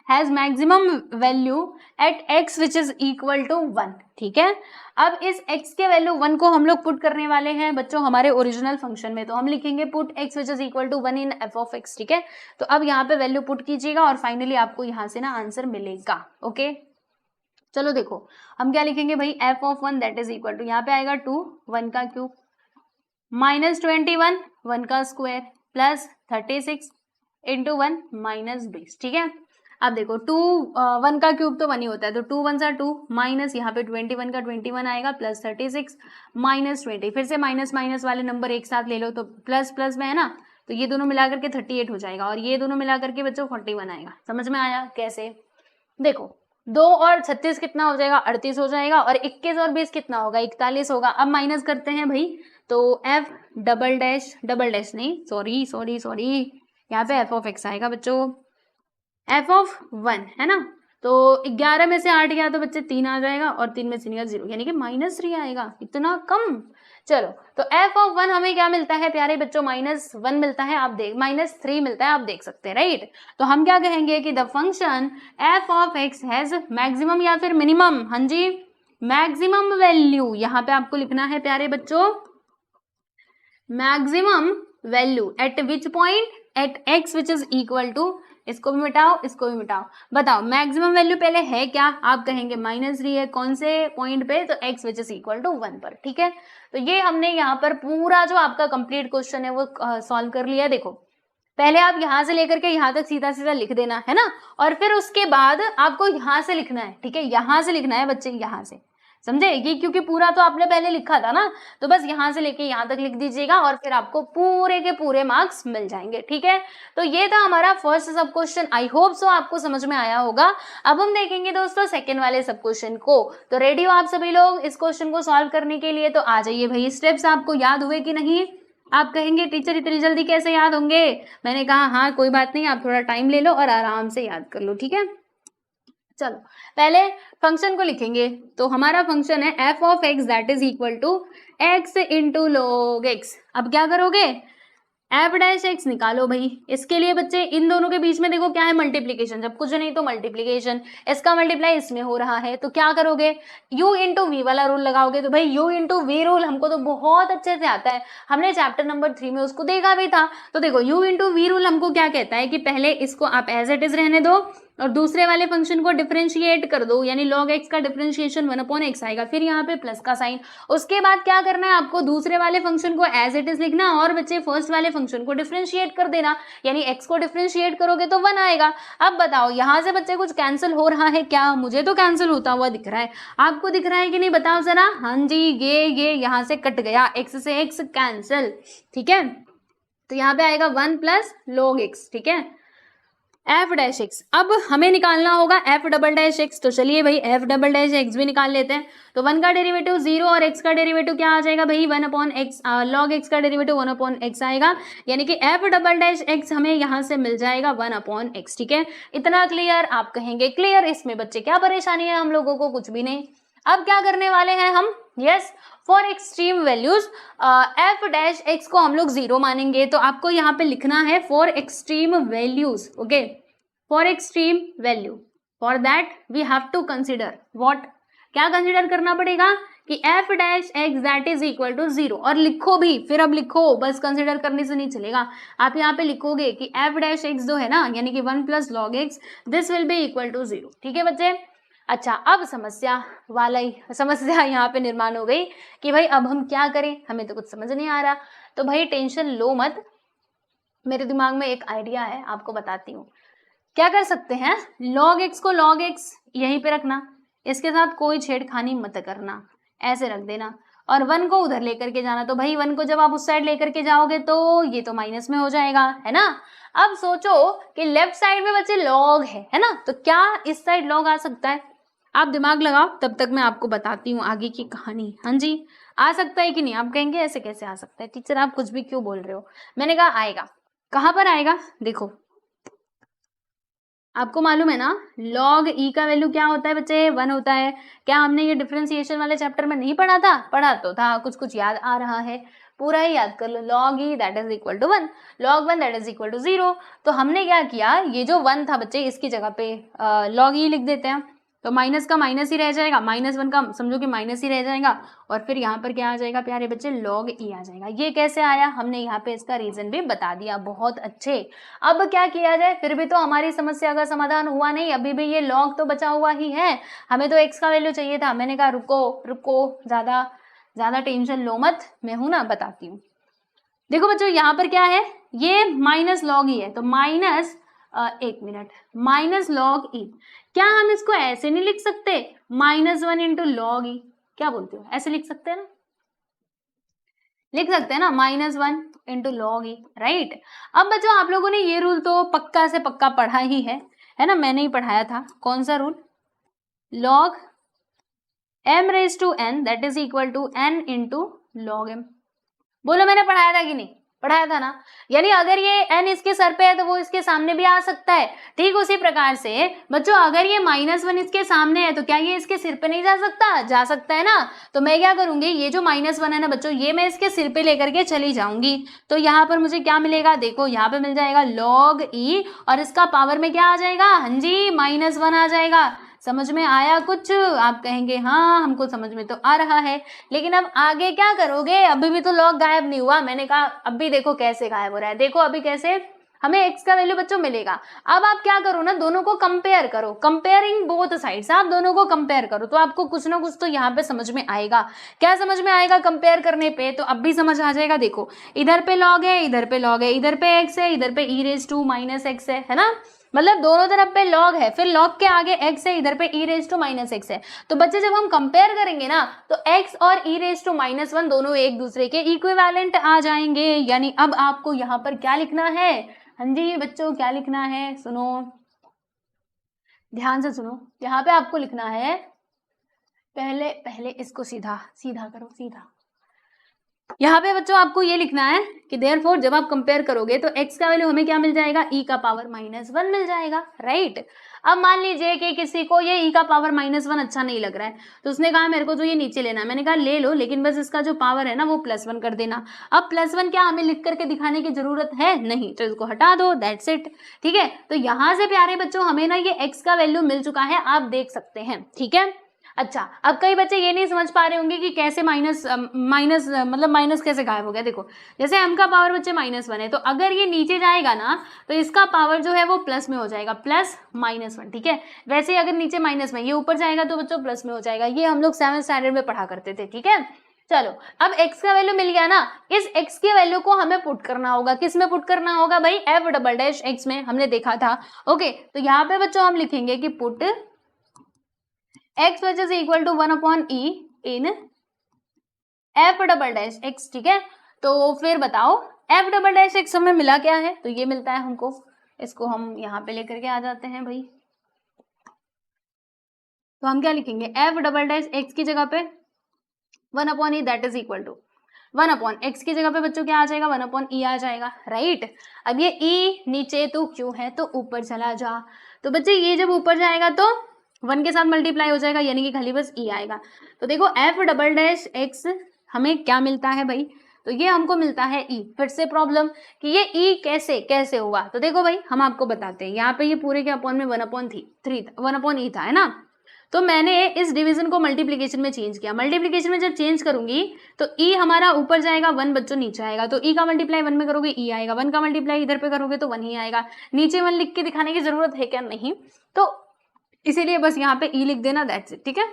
has maximum value at x which is equal to 1। ठीक है, अब इस x के वैल्यू 1 को हम लोग पुट करने वाले हैं बच्चों हमारे ओरिजिनल फंक्शन में, तो हम लिखेंगे put x which is equal to 1 in F of X. ठीक है, तो अब यहाँ पे वैल्यू पुट कीजिएगा और फाइनली आपको यहाँ से ना आंसर मिलेगा। ओके, चलो देखो हम क्या लिखेंगे भाई, f of 1 that is equal to, यहाँ पे आएगा 2 1 का क्यूब माइनस 21 1 का स्क्वायर प्लस 36 इंटू 1 माइनस 20। ठीक है, अब देखो 2 1 का क्यूब तो 1 ही होता है, तो 2 1 सा 2 माइनस यहाँ पे 21 का 21 आएगा प्लस 36 माइनस 20, फिर से माइनस माइनस वाले नंबर एक साथ ले लो तो प्लस प्लस में है ना, तो ये दोनों मिलाकर के 38 हो जाएगा और ये दोनों मिलाकर के बच्चों 41 आएगा। समझ में आया कैसे? देखो 2 और 36 कितना हो जाएगा, 38 हो जाएगा, और 21 और 20 कितना होगा, 41 होगा। अब माइनस करते हैं भाई, तो एफ डबल डैश नहीं, सॉरी यहाँ पे एफ ऑफ एक्स आएगा बच्चों, एफ ऑफ 1 है ना, तो 11 में से 8 गया तो बच्चे 3 आ जाएगा और 3 में से निकल 0, यानी कि -3 आएगा, इतना कम। चलो तो एफ ऑफ 1 हमें क्या मिलता है प्यारे बच्चों, -1 मिलता है, आप देख -3 मिलता है, आप देख सकते हैं राइट। तो हम क्या कहेंगे कि the function F of x has maximum या फिर मिनिमम, हाँ जी मैक्सिमम वैल्यू, यहाँ पे आपको लिखना है प्यारे बच्चों maximum value at which point, at x which is equal to, इसको भी मिटाओ इसको भी मिटाओ, बताओ मैक्सिमम वैल्यू पहले है क्या, आप कहेंगे -3 है, कौन से पॉइंट पे, तो x which is equal to 1 पर। ठीक है, तो ये हमने यहाँ पर पूरा जो आपका कंप्लीट क्वेश्चन है वो सॉल्व कर लिया। देखो पहले आप यहाँ से लेकर के यहाँ तक सीधा सीधा लिख देना है ना, और फिर उसके बाद आपको यहाँ से लिखना है। ठीक है, यहाँ से लिखना है बच्चे, यहाँ से, समझे ये, क्योंकि पूरा तो आपने पहले लिखा था ना, तो बस यहाँ से लेके यहाँ तक लिख दीजिएगा और फिर आपको पूरे के पूरे मार्क्स मिल जाएंगे। ठीक है, तो ये था हमारा फर्स्ट सब क्वेश्चन, आई होप सो आपको समझ में आया होगा। अब हम देखेंगे दोस्तों सेकेंड वाले सब क्वेश्चन को, तो रेडी हो आप सभी लोग इस क्वेश्चन को सॉल्व करने के लिए? तो आ जाइए भाई, स्टेप्स आपको याद हुए कि नहीं? आप कहेंगे टीचर इतनी जल्दी कैसे याद होंगे, मैंने कहा हाँ कोई बात नहीं, आप थोड़ा टाइम ले लो और आराम से याद कर लो। ठीक है, चलो पहले फंक्शन को लिखेंगे, तो हमारा फंक्शन है f of x that is equal to x into log x. अब क्या करोगे, एफ डैश एक्स निकालो भाई। इसके लिए बच्चे इन दोनों के बीच में देखो क्या है, मल्टीप्लीकेशन, जब कुछ नहीं तो मल्टीप्लीकेशन, इसका मल्टीप्लाई इसमें हो रहा है, तो क्या करोगे, u इंटू वी वाला रूल लगाओगे। तो भाई u इंटू वी रूल हमको तो बहुत अच्छे से आता है, हमने चैप्टर नंबर 3 में उसको देखा भी था। तो देखो u इंटू वी रूल हमको क्या कहता है कि पहले इसको आप एज इट इज रहने दो और दूसरे वाले फंक्शन को डिफरेंशिएट कर दो, यानी log x का डिफरेंशिएशन 1/x आएगा, फिर यहाँ पे प्लस का साइन। उसके बाद क्या करना है आपको, दूसरे वाले फंक्शन को एज इट इज लिखना और बच्चे फर्स्ट वाले फंक्शन को डिफरेंशिएट कर देना, यानी x को डिफरेंशिएट करोगे तो 1 आएगा। अब बताओ यहाँ से बच्चे कुछ कैंसिल हो रहा है क्या? मुझे तो कैंसिल होता हुआ दिख रहा है, आपको दिख रहा है कि नहीं बताओ जरा? हाँ जी, ये यहाँ से कट गया, x से x कैंसिल। ठीक है, तो यहाँ पे आएगा 1 प्लस log x। ठीक है, एफ डैश एक्स, अब हमें निकालना होगा एफ डबल डैश एक्स, तो चलिए भाई एफ डबल डैश एक्स भी निकाल लेते हैं। तो 1 का डेरिवेटिव 0 और x का डेरिवेटिव क्या आ जाएगा भाई, 1/x, log x का डेरिवेटिव 1/x आएगा, यानी कि एफ डबल डैश एक्स हमें यहाँ से मिल जाएगा 1/x। ठीक है, इतना क्लियर? आप कहेंगे क्लियर, इसमें बच्चे क्या परेशानी है हम लोगों को? कुछ भी नहीं। अब क्या करने वाले हैं हम, yes for extreme values F dash x को हम लोग 0 मानेंगे, तो आपको यहाँ पे लिखना है for extreme values. Okay, for extreme value, for that we have to consider what, क्या कंसिडर करना पड़ेगा कि F dash x that is equal to 0, और लिखो भी, फिर अब लिखो, बस कंसिडर करने से नहीं चलेगा, आप यहाँ पे लिखोगे कि एफ डैश एक्स जो है ना, यानी कि 1 plus log x, this will be equal to 0। ठीक है बच्चे, अच्छा अब समस्या यहाँ पे निर्माण हो गई कि भाई अब हम क्या करें, हमें तो कुछ समझ नहीं आ रहा। तो भाई टेंशन लो मत, मेरे दिमाग में एक आइडिया है, आपको बताती हूँ। क्या कर सकते हैं, log x को log x यहीं पे रखना, इसके साथ कोई छेड़खानी मत करना, ऐसे रख देना, और 1 को उधर लेकर के जाना। तो भाई 1 को जब आप उस साइड लेकर के जाओगे तो ये तो माइनस में हो जाएगा, है ना। अब सोचो कि लेफ्ट साइड में बच्चे log है ना, तो क्या इस साइड log आ सकता है? आप दिमाग लगाओ, तब तक मैं आपको बताती हूँ आगे की कहानी। हाँ जी, आ सकता है कि नहीं? आप कहेंगे ऐसे कैसे आ सकता है टीचर, आप कुछ भी क्यों बोल रहे हो? मैंने कहा आएगा। कहाँ पर आएगा? देखो आपको मालूम है ना, log e का वैल्यू क्या होता है बच्चे? 1 होता है। क्या हमने ये डिफरेंशिएशन वाले चैप्टर में नहीं पढ़ा था? पढ़ा तो था, कुछ कुछ याद आ रहा है, पूरा ही याद कर लो। log e that is equal to 1, log 1 that is equal to 0। तो हमने क्या किया, ये जो 1 था बच्चे, इसकी जगह पे log e लिख देते हैं। तो माइनस का माइनस ही रह जाएगा, -1 का समझो कि माइनस ही रह जाएगा, और फिर यहाँ पर क्या आ जाएगा प्यारे बच्चे, log e आ जाएगा। ये कैसे आया, हमने यहाँ पे इसका रीजन भी बता दिया। बहुत अच्छे। अब क्या किया जाए, फिर भी तो हमारी समस्या का समाधान हुआ नहीं, अभी भी ये log तो बचा हुआ ही है, हमें तो x का वैल्यू चाहिए था। मैंने कहा रुको रुको, ज्यादा टेंशन लो मत, मैं हूं ना, बताती हूँ। देखो बच्चों यहाँ पर क्या है, ये माइनस लॉग ही है, तो माइनस एक मिनट, माइनस लॉग ई। क्या हम इसको ऐसे नहीं लिख सकते, -1 इंटू लॉग ई? क्या बोलते हो, ऐसे लिख सकते हैं ना, लिख सकते हैं ना, -1 इंटू लॉग ई, राइट। अब बच्चों आप लोगों ने ये रूल तो पक्का से पक्का पढ़ा ही है ना, मैंने ही पढ़ाया था। कौन सा rule, log m raise to n that is equal to n into log m। बोलो मैंने पढ़ाया था कि नहीं, पढ़ाया था ना। यानी अगर ये n इसके सर पे है तो वो इसके सामने भी आ सकता है। ठीक उसी प्रकार से बच्चों अगर ये -1 इसके सामने है तो क्या ये इसके सिर पे नहीं जा सकता, जा सकता है ना। तो मैं क्या करूंगी, ये जो -1 है ना बच्चों, ये मैं इसके सिर पे लेकर के चली जाऊंगी, तो यहाँ पर मुझे क्या मिलेगा, देखो यहाँ पे मिल जाएगा log e, और इसका पावर में क्या आ जाएगा, हाँ जी -1 आ जाएगा। समझ में आया कुछ, आप कहेंगे हाँ हमको समझ में तो आ रहा है, लेकिन अब आगे क्या करोगे, अभी भी तो लॉग गायब नहीं हुआ। मैंने कहा अभी देखो कैसे गायब हो रहा है, देखो अभी कैसे, हमें x का वैल्यू बच्चों मिलेगा। अब आप क्या करो ना, दोनों को कंपेयर करो, कंपेयरिंग बोथ साइड्स, आप दोनों को कंपेयर करो तो आपको कुछ ना कुछ तो यहाँ पे समझ में आएगा। क्या समझ में आएगा कंपेयर करने पे, तो अब भी समझ आ जाएगा। देखो इधर पे लॉग है, इधर पे लॉग है, इधर पे x है, इधर पे e raise to minus x है ना, मतलब दोनों तरफ पे log है, फिर log के आगे x है, इधर पे e raise to minus x है। तो बच्चे जब हम कंपेयर करेंगे ना तो x और e रेज टू -1 दोनों एक दूसरे के इक्विवेलेंट आ जाएंगे। यानी अब आपको यहाँ पर क्या लिखना है, हाँ जी बच्चों क्या लिखना है, सुनो ध्यान से सुनो, यहाँ पे आपको लिखना है, पहले इसको सीधा करो, सीधा। यहाँ पे बच्चों आपको ये लिखना है कि देयरफॉर जब आप कंपेयर करोगे तो x का वैल्यू हमें क्या मिल जाएगा, e का पावर -1 मिल जाएगा, राइट। अब मान लीजिए कि किसी को ये e का पावर -1 अच्छा नहीं लग रहा है, तो उसने कहा मेरे को तो ये नीचे लेना है। मैंने कहा ले लो, लेकिन बस इसका जो पावर है ना वो +1 कर देना। अब +1 क्या हमें लिख करके दिखाने की जरूरत है, नहीं, तो इसको हटा दो, दैट्स इट। ठीक है, तो यहाँ से प्यारे बच्चों हमें ना ये x का वैल्यू मिल चुका है, आप देख सकते हैं। ठीक है, अच्छा अब कई बच्चे ये नहीं समझ पा रहे होंगे कि कैसे माइनस कैसे गायब हो गया। देखो जैसे m का पावर बच्चे -1 है, तो अगर ये नीचे जाएगा ना तो इसका पावर जो है वो प्लस में हो जाएगा, +-1। ठीक है, वैसे अगर नीचे माइनस में, ये ऊपर जाएगा तो बच्चों प्लस में हो जाएगा। ये हम लोग 7th स्टैंडर्ड में पढ़ा करते थे। ठीक है, चलो अब x का वैल्यू मिल गया ना, इस x के वैल्यू को हमें पुट करना होगा। किस में पुट करना होगा भाई, f"x में, हमने देखा था। ओके, तो यहाँ पे बच्चों हम लिखेंगे कि put x which is equal to 1/e in f"x। ठीक है, तो फिर बताओ f"x हमें मिला क्या है, तो ये मिलता है हमको, इसको हम यहाँ पे लेकर के आ जाते हैं भाई। तो हम क्या लिखेंगे, f"x की जगह पे 1/e that is equal to 1/x की जगह पे बच्चों क्या आ जाएगा, 1/e आ जाएगा, राइट। अब ये e नीचे तो क्यों है, तो ऊपर चला जा। तो बच्चे ये जब ऊपर जाएगा तो 1 के साथ मल्टीप्लाई हो जाएगा, यानी कि खाली बस e आएगा। तो देखो f"x हमें क्या मिलता है भाई, तो ये हमको मिलता है e। फिर से प्रॉब्लम कि ये e कैसे हुआ, तो देखो भाई हम आपको बताते हैं। यहाँ पे ये पूरे के अपॉन में 1/e था, है ना। तो मैंने इस डिवीजन को मल्टीप्लीकेशन में चेंज किया। मल्टीप्लीकेशन में जब चेंज करूंगी तो e हमारा ऊपर जाएगा, 1 बच्चों नीचे आएगा। तो e का मल्टीप्लाई 1 में करोगे e आएगा, 1 का मल्टीप्लाई इधर पे करोगे तो 1 ही आएगा। नीचे 1 लिख के दिखाने की जरूरत है क्या, नहीं, तो इसीलिए बस यहाँ पे e लिख देना, दैट्स इट। ठीक है,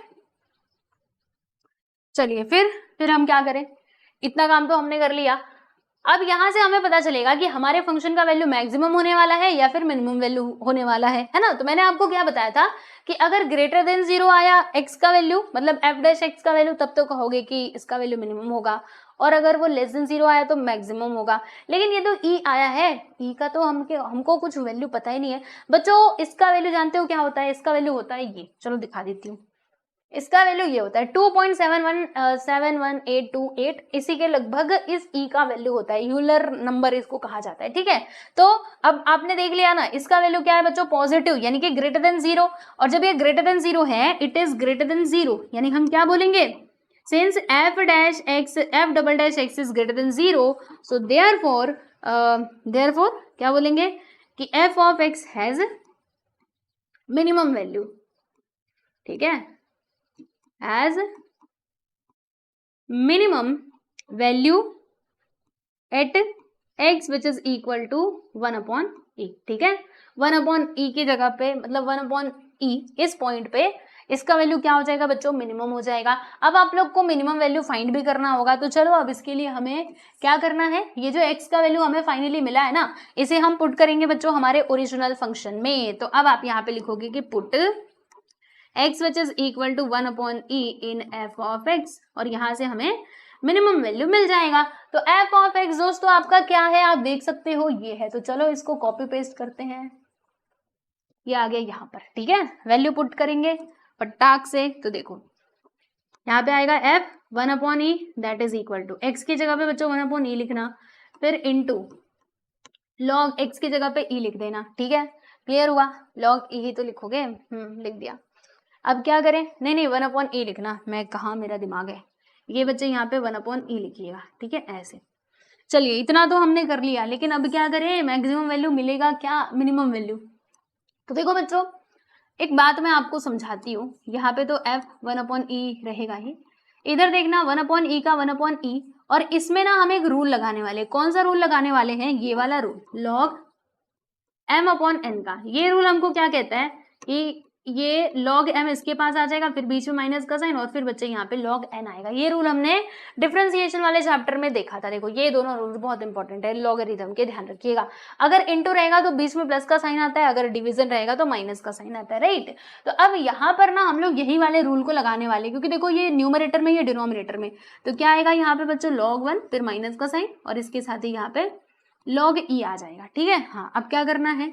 चलिए फिर हम क्या करें, इतना काम तो हमने कर लिया। अब यहाँ से हमें पता चलेगा कि हमारे फंक्शन का वैल्यू मैक्सिमम होने वाला है या फिर मिनिमम वैल्यू होने वाला है ना। तो मैंने आपको क्या बताया था कि अगर ग्रेटर देन 0 आया x का वैल्यू, मतलब f'(x) का वैल्यू, तब तो कहोगे कि इसका वैल्यू मिनिमम होगा, और अगर वो लेस देन 0 आया तो मैक्सिमम होगा। लेकिन ये तो e आया है, e का तो हमको कुछ वैल्यू पता ही नहीं है बच्चों। इसका वैल्यू जानते हो क्या होता है, इसका वैल्यू होता है ये, चलो दिखा देती हूँ। इसका वैल्यू ये होता है 2.71828, इसी के लगभग इस e का वैल्यू होता है, यूलर नंबर इसको कहा जाता है। ठीक है, तो अब आपने देख लिया ना, इसका वैल्यू क्या है बच्चों, पॉजिटिव, यानी कि ग्रेटर देन 0। और जब ये ग्रेटर देन 0 है, इट इज ग्रेटर देन 0, यानी हम क्या बोलेंगे, since f'(x) is greater than 0, so therefore क्या बोलेंगे कि f(x) हैज मिनिमम वैल्यू। ठीक है, as minimum value at x which is equal to 1/e, ठीक है। 1/e की जगह पे मतलब 1/e इस पॉइंट पे इसका वैल्यू क्या हो जाएगा बच्चों, मिनिमम हो जाएगा। अब आप लोग को मिनिमम वैल्यू फाइंड भी करना होगा, तो चलो अब इसके लिए हमें क्या करना है, ये जो x का वैल्यू हमें फाइनली मिला है ना, इसे हम पुट करेंगे बच्चों हमारे ओरिजिनल फंक्शन में। तो अब आप यहाँ पे लिखोगे कि put x which is equal to 1/e इन f ऑफ x, और यहाँ से हमें मिनिमम वैल्यू मिल जाएगा। तो f ऑफ x दोस्तों आपका क्या है, आप देख सकते हो ये है। तो चलो इसको कॉपी पेस्ट करते हैं, ये आ गया यहाँ पर, ठीक है। वैल्यू पुट करेंगे पटाक से, तो देखो यहाँ पे आएगा f 1/e that is equal to x की जगह पे बच्चों 1/e लिखना, फिर इनटू log x की जगह पे e लिख देना, ठीक है। क्लियर हुआ, log e ही तो लिखोगे, लिख दिया। अब क्या करें, नहीं 1/e लिखना, मैं कहाँ मेरा दिमाग है, ये बच्चे यहाँ पे 1/e लिखिएगा, ठीक है ऐसे। चलिए इतना तो हमने कर लिया, लेकिन अब क्या करें, मैक्सिमम वैल्यू मिलेगा क्या, मिनिमम वैल्यू। तो देखो बच्चों एक बात मैं आपको समझाती हूँ, यहाँ पे तो f 1/e रहेगा ही, इधर देखना 1/e का 1/e, और इसमें ना हम एक रूल लगाने वाले, कौन सा रूल लगाने वाले हैं, ये वाला रूल, log m/n का। ये रूल हमको क्या कहता है कि ये log m इसके पास आ जाएगा, फिर बीच में माइनस का साइन, और फिर बच्चे यहाँ पे log n आएगा। ये रूल हमने डिफरेंशिएशन वाले चैप्टर में देखा था। देखो ये दोनों रूल बहुत इंपॉर्टेंट है लॉगरिथम के, ध्यान रखिएगा। अगर इनटू रहेगा तो बीच में प्लस का साइन आता है, अगर डिवीजन रहेगा तो माइनस का साइन आता है, राइट। तो अब यहाँ पर ना हम लोग यही वाले रूल को लगाने वाले, क्योंकि देखो ये न्यूमरेटर में, ये डिनोमिनेटर में, तो क्या आएगा यहाँ पे बच्चों log 1 फिर माइनस का साइन, और इसके साथ ही यहाँ पे log e आ जाएगा, ठीक है। हाँ अब क्या करना है,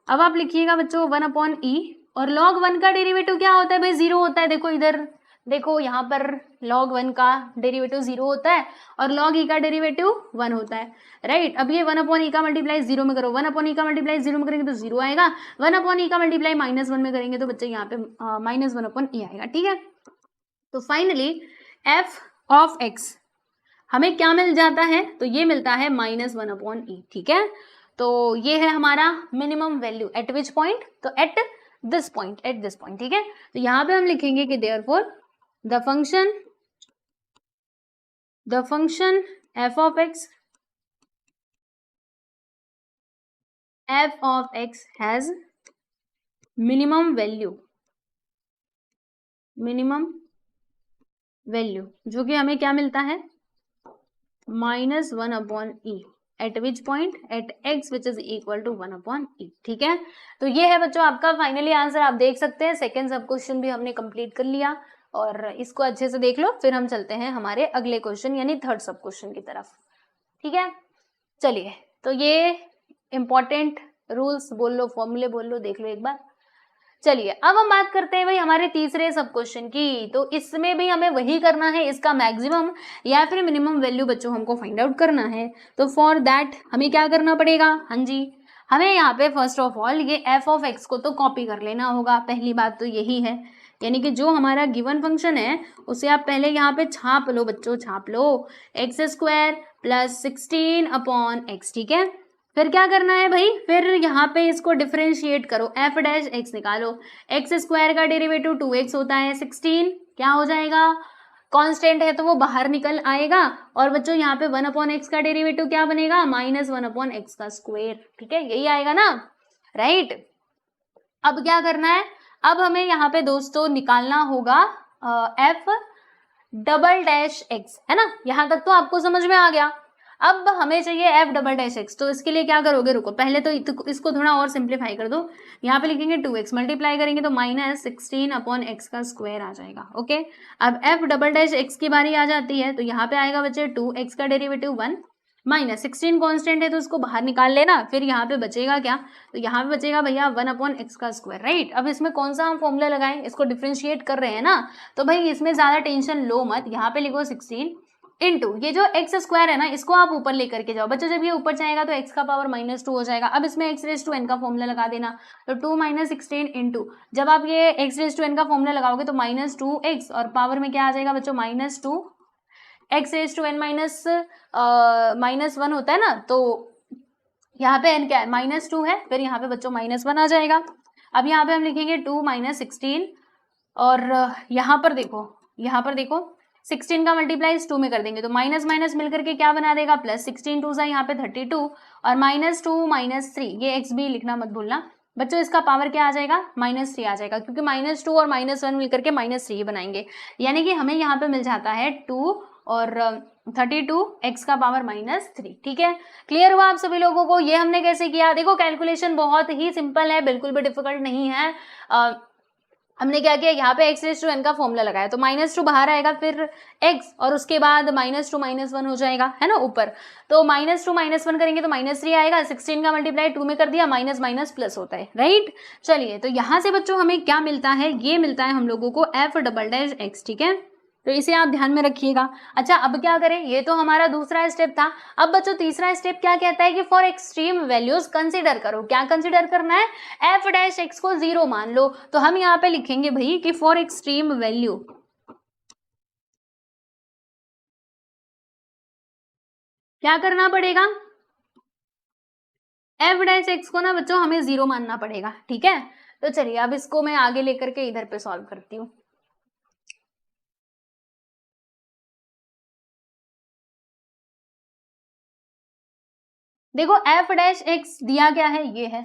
अब आप लिखिएगा बच्चों 1/e, और log 1 का डेरिवेटिव क्या होता है भाई, 0 होता है। देखो इधर देखो यहाँ पर log 1 का डेरिवेटिव 0 होता है, और log e का डेरिवेटिव 1 होता है, राइट। अब ये 1/e का मल्टीप्लाई 0 में करो, 1/e का मल्टीप्लाई 0 में करेंगे तो 0 आएगा, 1/e का मल्टीप्लाई -1 में करेंगे तो बच्चे यहाँ पे -1/e आएगा, ठीक है। तो फाइनली f ऑफ x हमें क्या मिल जाता है, तो ये मिलता है -1/e, ठीक है। तो ये है हमारा minimum value at which point, तो एट दिस पॉइंट, ठीक है। तो यहाँ पे हम लिखेंगे कि therefore the function f of x has minimum value जो कि हमें क्या मिलता है, -1/e at which point, at x which is equal to 1/e, ठीक है। तो ये है बच्चों आपका फाइनली आंसर, आप देख सकते हैं। सेकेंड सब क्वेश्चन भी हमने कंप्लीट कर लिया, और इसको अच्छे से देख लो, फिर हम चलते हैं हमारे अगले क्वेश्चन यानी थर्ड सब क्वेश्चन की तरफ, ठीक है। चलिए तो ये इंपॉर्टेंट रूल्स बोल लो, फॉर्मूले बोल लो, देख लो एक बार। चलिए अब हम बात करते हैं भाई हमारे तीसरे सब क्वेश्चन की। तो इसमें भी हमें वही करना है, इसका मैक्सिमम या फिर मिनिमम वैल्यू बच्चों हमको फाइंड आउट करना है। तो फॉर दैट हमें क्या करना पड़ेगा, हाँ जी, हमें यहाँ पे फर्स्ट ऑफ ऑल ये f ऑफ x को तो कॉपी कर लेना होगा, पहली बात तो यही है। यानी कि जो हमारा गिवन फंक्शन है उसे आप पहले यहाँ पे छाप लो बच्चों, छाप लो, x² + 16/x, ठीक है। फिर क्या करना है भाई, फिर यहाँ पे इसको डिफरेंशिएट करो, f' निकालो, x² का डेरिवेटिव 2x होता है, 16 क्या हो जाएगा, कांस्टेंट है तो वो बाहर निकल आएगा, और बच्चों यहाँ पे 1/x का डेरिवेटिव क्या बनेगा, -1/x का स्क्वायर, ठीक है, यही आएगा ना, राइट। अब क्या करना है, अब हमें यहाँ पे दोस्तों निकालना होगा f'(x), है ना, यहाँ तक तो आपको समझ में आ गया। अब हमें चाहिए f'(x), तो इसके लिए क्या करोगे, रुको पहले तो इसको थोड़ा और सिंप्लीफाई कर दो। यहाँ पे लिखेंगे 2x, मल्टीप्लाई करेंगे तो -16/x का स्क्वायर आ जाएगा, ओके। अब f'(x) की बारी आ जाती है, तो यहाँ पे आएगा बच्चे 2x का डेरिवेटिव 1, -16 कांस्टेंट है तो उसको बाहर निकाल लेना, फिर यहाँ पे बचेगा क्या, तो यहाँ पे बचेगा भैया 1/x का स्क्वायर, राइट। अब इसमें कौन सा हम फॉर्मूला लगाएं, इसको डिफरेंशिएट कर रहे हैं ना, तो भाई इसमें ज्यादा टेंशन लो मत, यहाँ पे लिखो 16 इंटू ये जो x² है ना, इसको आप ऊपर लेकर के जाओ बच्चों, जब ये ऊपर जाएगा तो x का पावर -2 हो जाएगा। अब इसमें x⁻n का फॉर्मूला लगा देना, तो 2 - 16 इंटू, जब आप ये x⁻n का फॉर्मूला लगाओगे तो -2x, और पावर में क्या आ जाएगा बच्चों, -2, x⁻n -1 होता है ना, तो यहाँ पे n क्या है, -2 है, फिर यहाँ पे बच्चों -1 आ जाएगा। अब यहाँ पे हम लिखेंगे 2 - 16 और यहाँ पर देखो 16 का मल्टीप्लाई इस 2 में कर देंगे तो माइनस माइनस मिलकर के क्या बना देगा प्लस, 16 टू सा यहाँ पे 32 और -2 -3, ये x भी लिखना मत भूलना बच्चों, इसका पावर क्या आ जाएगा -3 आ जाएगा, क्योंकि -2 और -1 मिलकर के -3 बनाएंगे, यानी कि हमें यहाँ पे मिल जाता है 2 और 32 x का पावर -3। ठीक है, क्लियर हुआ आप सभी लोगों को? ये हमने कैसे किया, देखो कैलकुलेशन बहुत ही सिंपल है, बिल्कुल भी डिफिकल्ट नहीं है। हमने क्या किया, यहाँ पे x⁻n का फॉर्मूला लगाया तो -2 बाहर आएगा, फिर x और उसके बाद -2 -1 हो जाएगा, है ना ऊपर, तो -2 -1 करेंगे तो -3 आएगा, 16 का मल्टीप्लाई 2 में कर दिया, माइनस माइनस प्लस होता है, राइट। चलिए, तो यहाँ से बच्चों हमें क्या मिलता है, ये मिलता है हम लोगों को f'(x), ठीक है, तो इसे आप ध्यान में रखिएगा। अच्छा, अब क्या करें, ये तो हमारा दूसरा स्टेप था। अब बच्चों तीसरा स्टेप क्या कहता है कि फॉर एक्सट्रीम वैल्यूज कंसीडर करो। क्या कंसीडर करना है, f'(x) को 0 मान लो, तो हम यहाँ पे लिखेंगे भाई कि फॉर एक्सट्रीम वैल्यू क्या करना पड़ेगा, f'(x) को ना बच्चों हमें 0 मानना पड़ेगा। ठीक है, तो चलिए अब इसको मैं आगे लेकर के इधर पे सॉल्व करती हूँ। देखो f'(x) दिया गया है, ये है,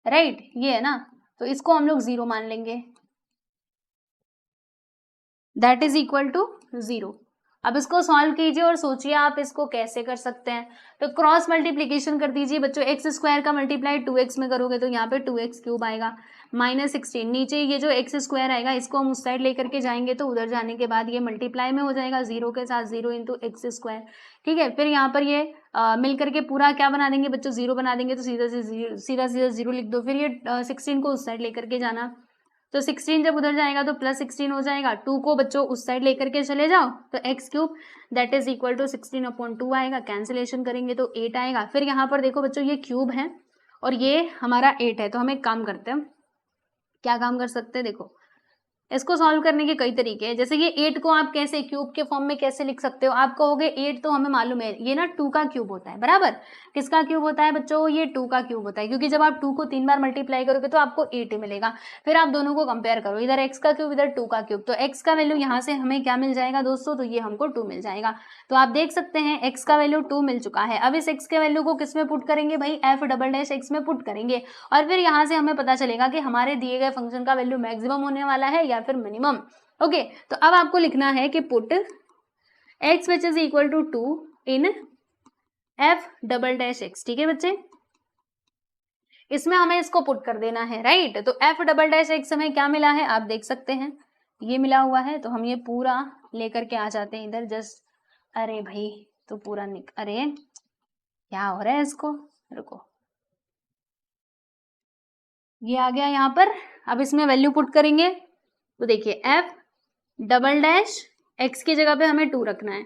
राइट, ये है ना, तो इसको हम लोग 0 मान लेंगे, दैट इज इक्वल टू 0। अब इसको सॉल्व कीजिए और सोचिए आप इसको कैसे कर सकते हैं। तो क्रॉस मल्टीप्लीकेशन कर दीजिए बच्चों, x² का मल्टीप्लाई 2x में करोगे तो यहाँ पे 2x³ आएगा, -16 नीचे ये जो x² आएगा इसको हम उस साइड लेकर के जाएंगे तो उधर जाने के बाद ये मल्टीप्लाई में हो जाएगा 0 के साथ, 0 × x²। ठीक है, फिर यहाँ पर ये मिल करके पूरा क्या बना देंगे बच्चों, 0 बना देंगे, तो सीधा 0 लिख दो, फिर ये 16 को उस साइड लेकर के जाना, तो 16 जब उधर जाएगा तो +16 हो जाएगा, 2 को बच्चों उस साइड लेकर के चले जाओ तो x³ that is equal to 16/2 आएगा, कैंसिलेशन करेंगे तो 8 आएगा। फिर यहाँ पर देखो बच्चों ये क्यूब है और ये हमारा 8 है, तो हम एक काम करते हैं, क्या काम कर सकते हैं, देखो इसको सॉल्व करने के कई तरीके हैं। जैसे ये 8 को आप कैसे क्यूब के फॉर्म में कैसे लिख सकते हो, आप कहोगे 8 तो हमें मालूम है ये ना 2 का क्यूब होता है, बराबर, किसका क्यूब होता है बच्चों, ये 2 का क्यूब होता है, क्योंकि जब आप 2 को 3 बार मल्टीप्लाई करोगे तो आपको 8 ही मिलेगा। फिर आप दोनों को कंपेयर करो, इधर x का क्यूब इधर 2 का क्यूब, तो x का वैल्यू यहाँ से हमें क्या मिल जाएगा दोस्तों, तो ये हमको 2 मिल जाएगा। तो आप देख सकते हैं x का वैल्यू 2 मिल चुका है। अब इस x के वैल्यू को किस में पुट करेंगे भाई, f'(x) में पुट करेंगे, और फिर यहाँ से हमें पता चलेगा कि हमारे दिए गए फंक्शन का वैल्यू मैक्सिमम होने वाला है या फिर मिनिमम। ओके, तो अब आपको लिखना है कि put x which is equal to 2 in f'(x), ठीक है बच्चे, इसमें हमें इसको पुट कर देना है, राइट। तो f'(x) हमें क्या मिला है, आप देख सकते हैं ये मिला हुआ है, तो हम ये पूरा लेकर के आ जाते हैं इधर जस्ट, अरे भाई तो पूरा अरे क्या हो रहा है इसको, रुको, ये आ गया यहाँ पर। अब इसमें वैल्यू पुट करेंगे तो देखिए f'(x) की जगह पे हमें 2 रखना है,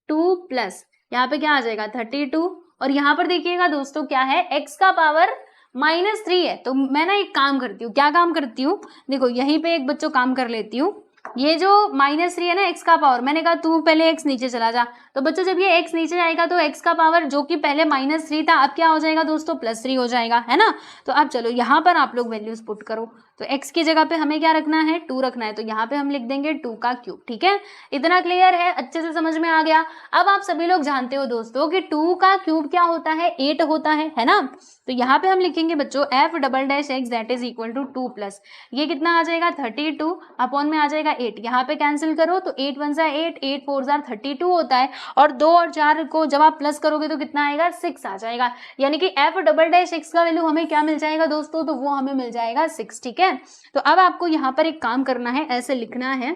2 प्लस यहाँ पे क्या आ जाएगा 32, और यहाँ पर देखिएगा दोस्तों क्या है, x का पावर -3 है, तो मैं ना एक काम करती हूँ, क्या काम करती हूँ, देखो यहीं पे एक बच्चों काम कर लेती हूँ, ये जो -3 है ना x का पावर, मैंने कहा तू पहले x नीचे चला जा, तो बच्चों जब ये x नीचे जाएगा तो x का पावर जो कि पहले -3 था अब क्या हो जाएगा दोस्तों, +3 हो जाएगा, है ना। तो अब चलो यहाँ पर आप लोग वैल्यूज पुट करो, तो x की जगह पे हमें क्या रखना है, 2 रखना है, तो यहाँ पे हम लिख देंगे 2 का क्यूब। ठीक है, इतना क्लियर है, अच्छे से समझ में आ गया। अब आप सभी लोग जानते हो दोस्तों कि 2 का क्यूब क्या होता है, 8 होता है ना। तो यहाँ पे हम लिखेंगे बच्चों f'(x) that is equal to 2 plus ये कितना आ जाएगा 32 अपॉन में आ जाएगा 8, यहाँ पे कैंसिल करो तो 8 1 8, 8 4 32 होता है, और 2 और 4 को जब आप प्लस करोगे तो कितना आएगा 6 आ जाएगा, यानी कि f'(x) का वैल्यू हमें क्या मिल जाएगा दोस्तों, तो वो हमें मिल जाएगा 6। ठीक है, तो अब आपको यहाँ पर एक काम करना है, ऐसे लिखना है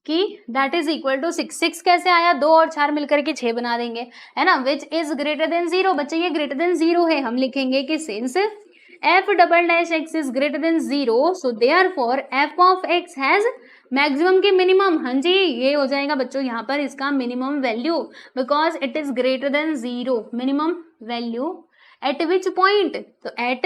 कि दैट इज इक्वल टू 6, 6 कैसे आया, 2 और 4 मिलकर के 6 बना देंगे, है ना, विच इज ग्रेटर देन 0, बच्चे ये ग्रेटर देन 0 है, हम लिखेंगे कि since f'(x) is greater than 0 so therefore f(x) has maximum की मिनिमम, हाँ जी ये हो जाएगा बच्चों यहाँ पर इसका minimum value, because it is greater than 0, minimum value at which point, तो eight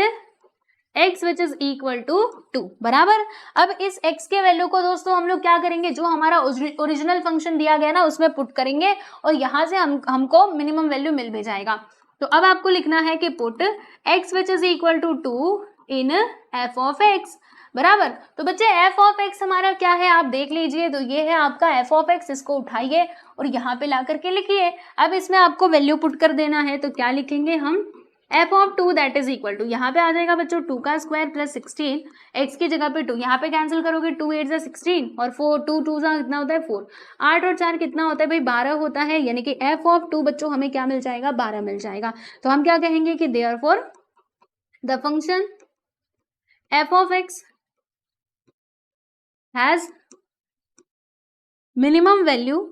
x which is equal to 2, बराबर। अब इस x के वैल्यू को दोस्तों हम लोग क्या करेंगे, जो हमारा ओरिजिनल फंक्शन दिया गया ना उसमें पुट करेंगे, और यहाँ से हमको मिनिमम वैल्यू मिल भी जाएगा। तो अब आपको लिखना है कि put x which is equal to 2 in f(x), बराबर। तो बच्चे एफ ऑफ एक्स हमारा क्या है आप देख लीजिए, तो ये है आपका एफ ऑफ एक्स, इसको उठाइए और यहाँ पे ला करके लिखिए। अब इसमें आपको वैल्यू पुट कर देना है, तो क्या लिखेंगे हम, f of 2 that is equal to, यहाँ पे आ जाएगा बच्चों 2 का स्क्वायर प्लस 16, एक्स की जगह पे 2, यहाँ पे कैंसिल करोगे 2 8 16 और 4 2 2 कितना होता है 4, 8 और 4 कितना होता है भाई 12 होता है, यानी कि एफ ऑफ 2 बच्चों हमें क्या मिल जाएगा 12 मिल जाएगा। तो हम क्या कहेंगे कि therefore the function F of x has minimum value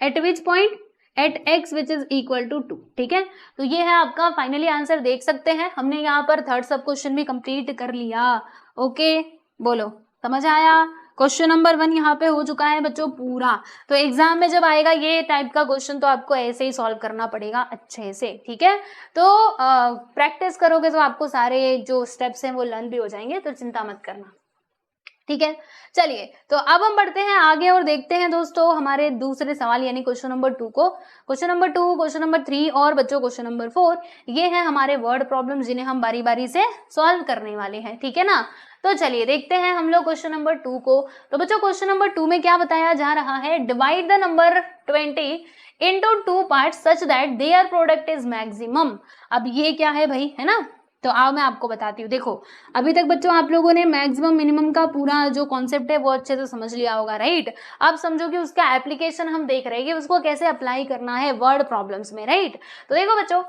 at which point at x which is equal to 2। ठीक है, तो ये है आपका फाइनली आंसर, देख सकते हैं हमने यहाँ पर थर्ड सब क्वेश्चन भी कंप्लीट कर लिया। ओके, बोलो समझ आया। क्वेश्चन नंबर 1 यहाँ पे हो चुका है बच्चों पूरा। तो एग्जाम में जब आएगा ये टाइप का क्वेश्चन तो आपको ऐसे ही सॉल्व करना पड़ेगा अच्छे से। ठीक है, तो प्रैक्टिस करोगे तो आपको सारे जो स्टेप्स हैं वो लर्न भी हो जाएंगे, तो चिंता मत करना। ठीक है, चलिए तो अब हम बढ़ते हैं आगे और देखते हैं दोस्तों हमारे दूसरे सवाल यानी क्वेश्चन नंबर 2 को। क्वेश्चन नंबर 2, क्वेश्चन नंबर 3 और बच्चों क्वेश्चन नंबर 4, ये है हमारे वर्ड प्रॉब्लम जिन्हें हम बारी बारी से सॉल्व करने वाले हैं। ठीक है ना, तो चलिए देखते हैं हम लोग क्वेश्चन नंबर 2 को। तो बच्चों क्वेश्चन नंबर 2 में क्या बताया जा रहा है, divide the number 20 into 2 parts such that their product is maximum। अब ये क्या है भाई, है ना, तो आओ मैं आपको बताती हूँ। देखो अभी तक बच्चों आप लोगों ने मैक्सिमम मिनिमम का पूरा जो कॉन्सेप्ट है वो अच्छे से समझ लिया होगा, राइट। अब समझो कि उसका एप्लीकेशन हम देख रहे हैं कि उसको कैसे अप्लाई करना है वर्ड प्रॉब्लम्स में, राइट। तो देखो बच्चों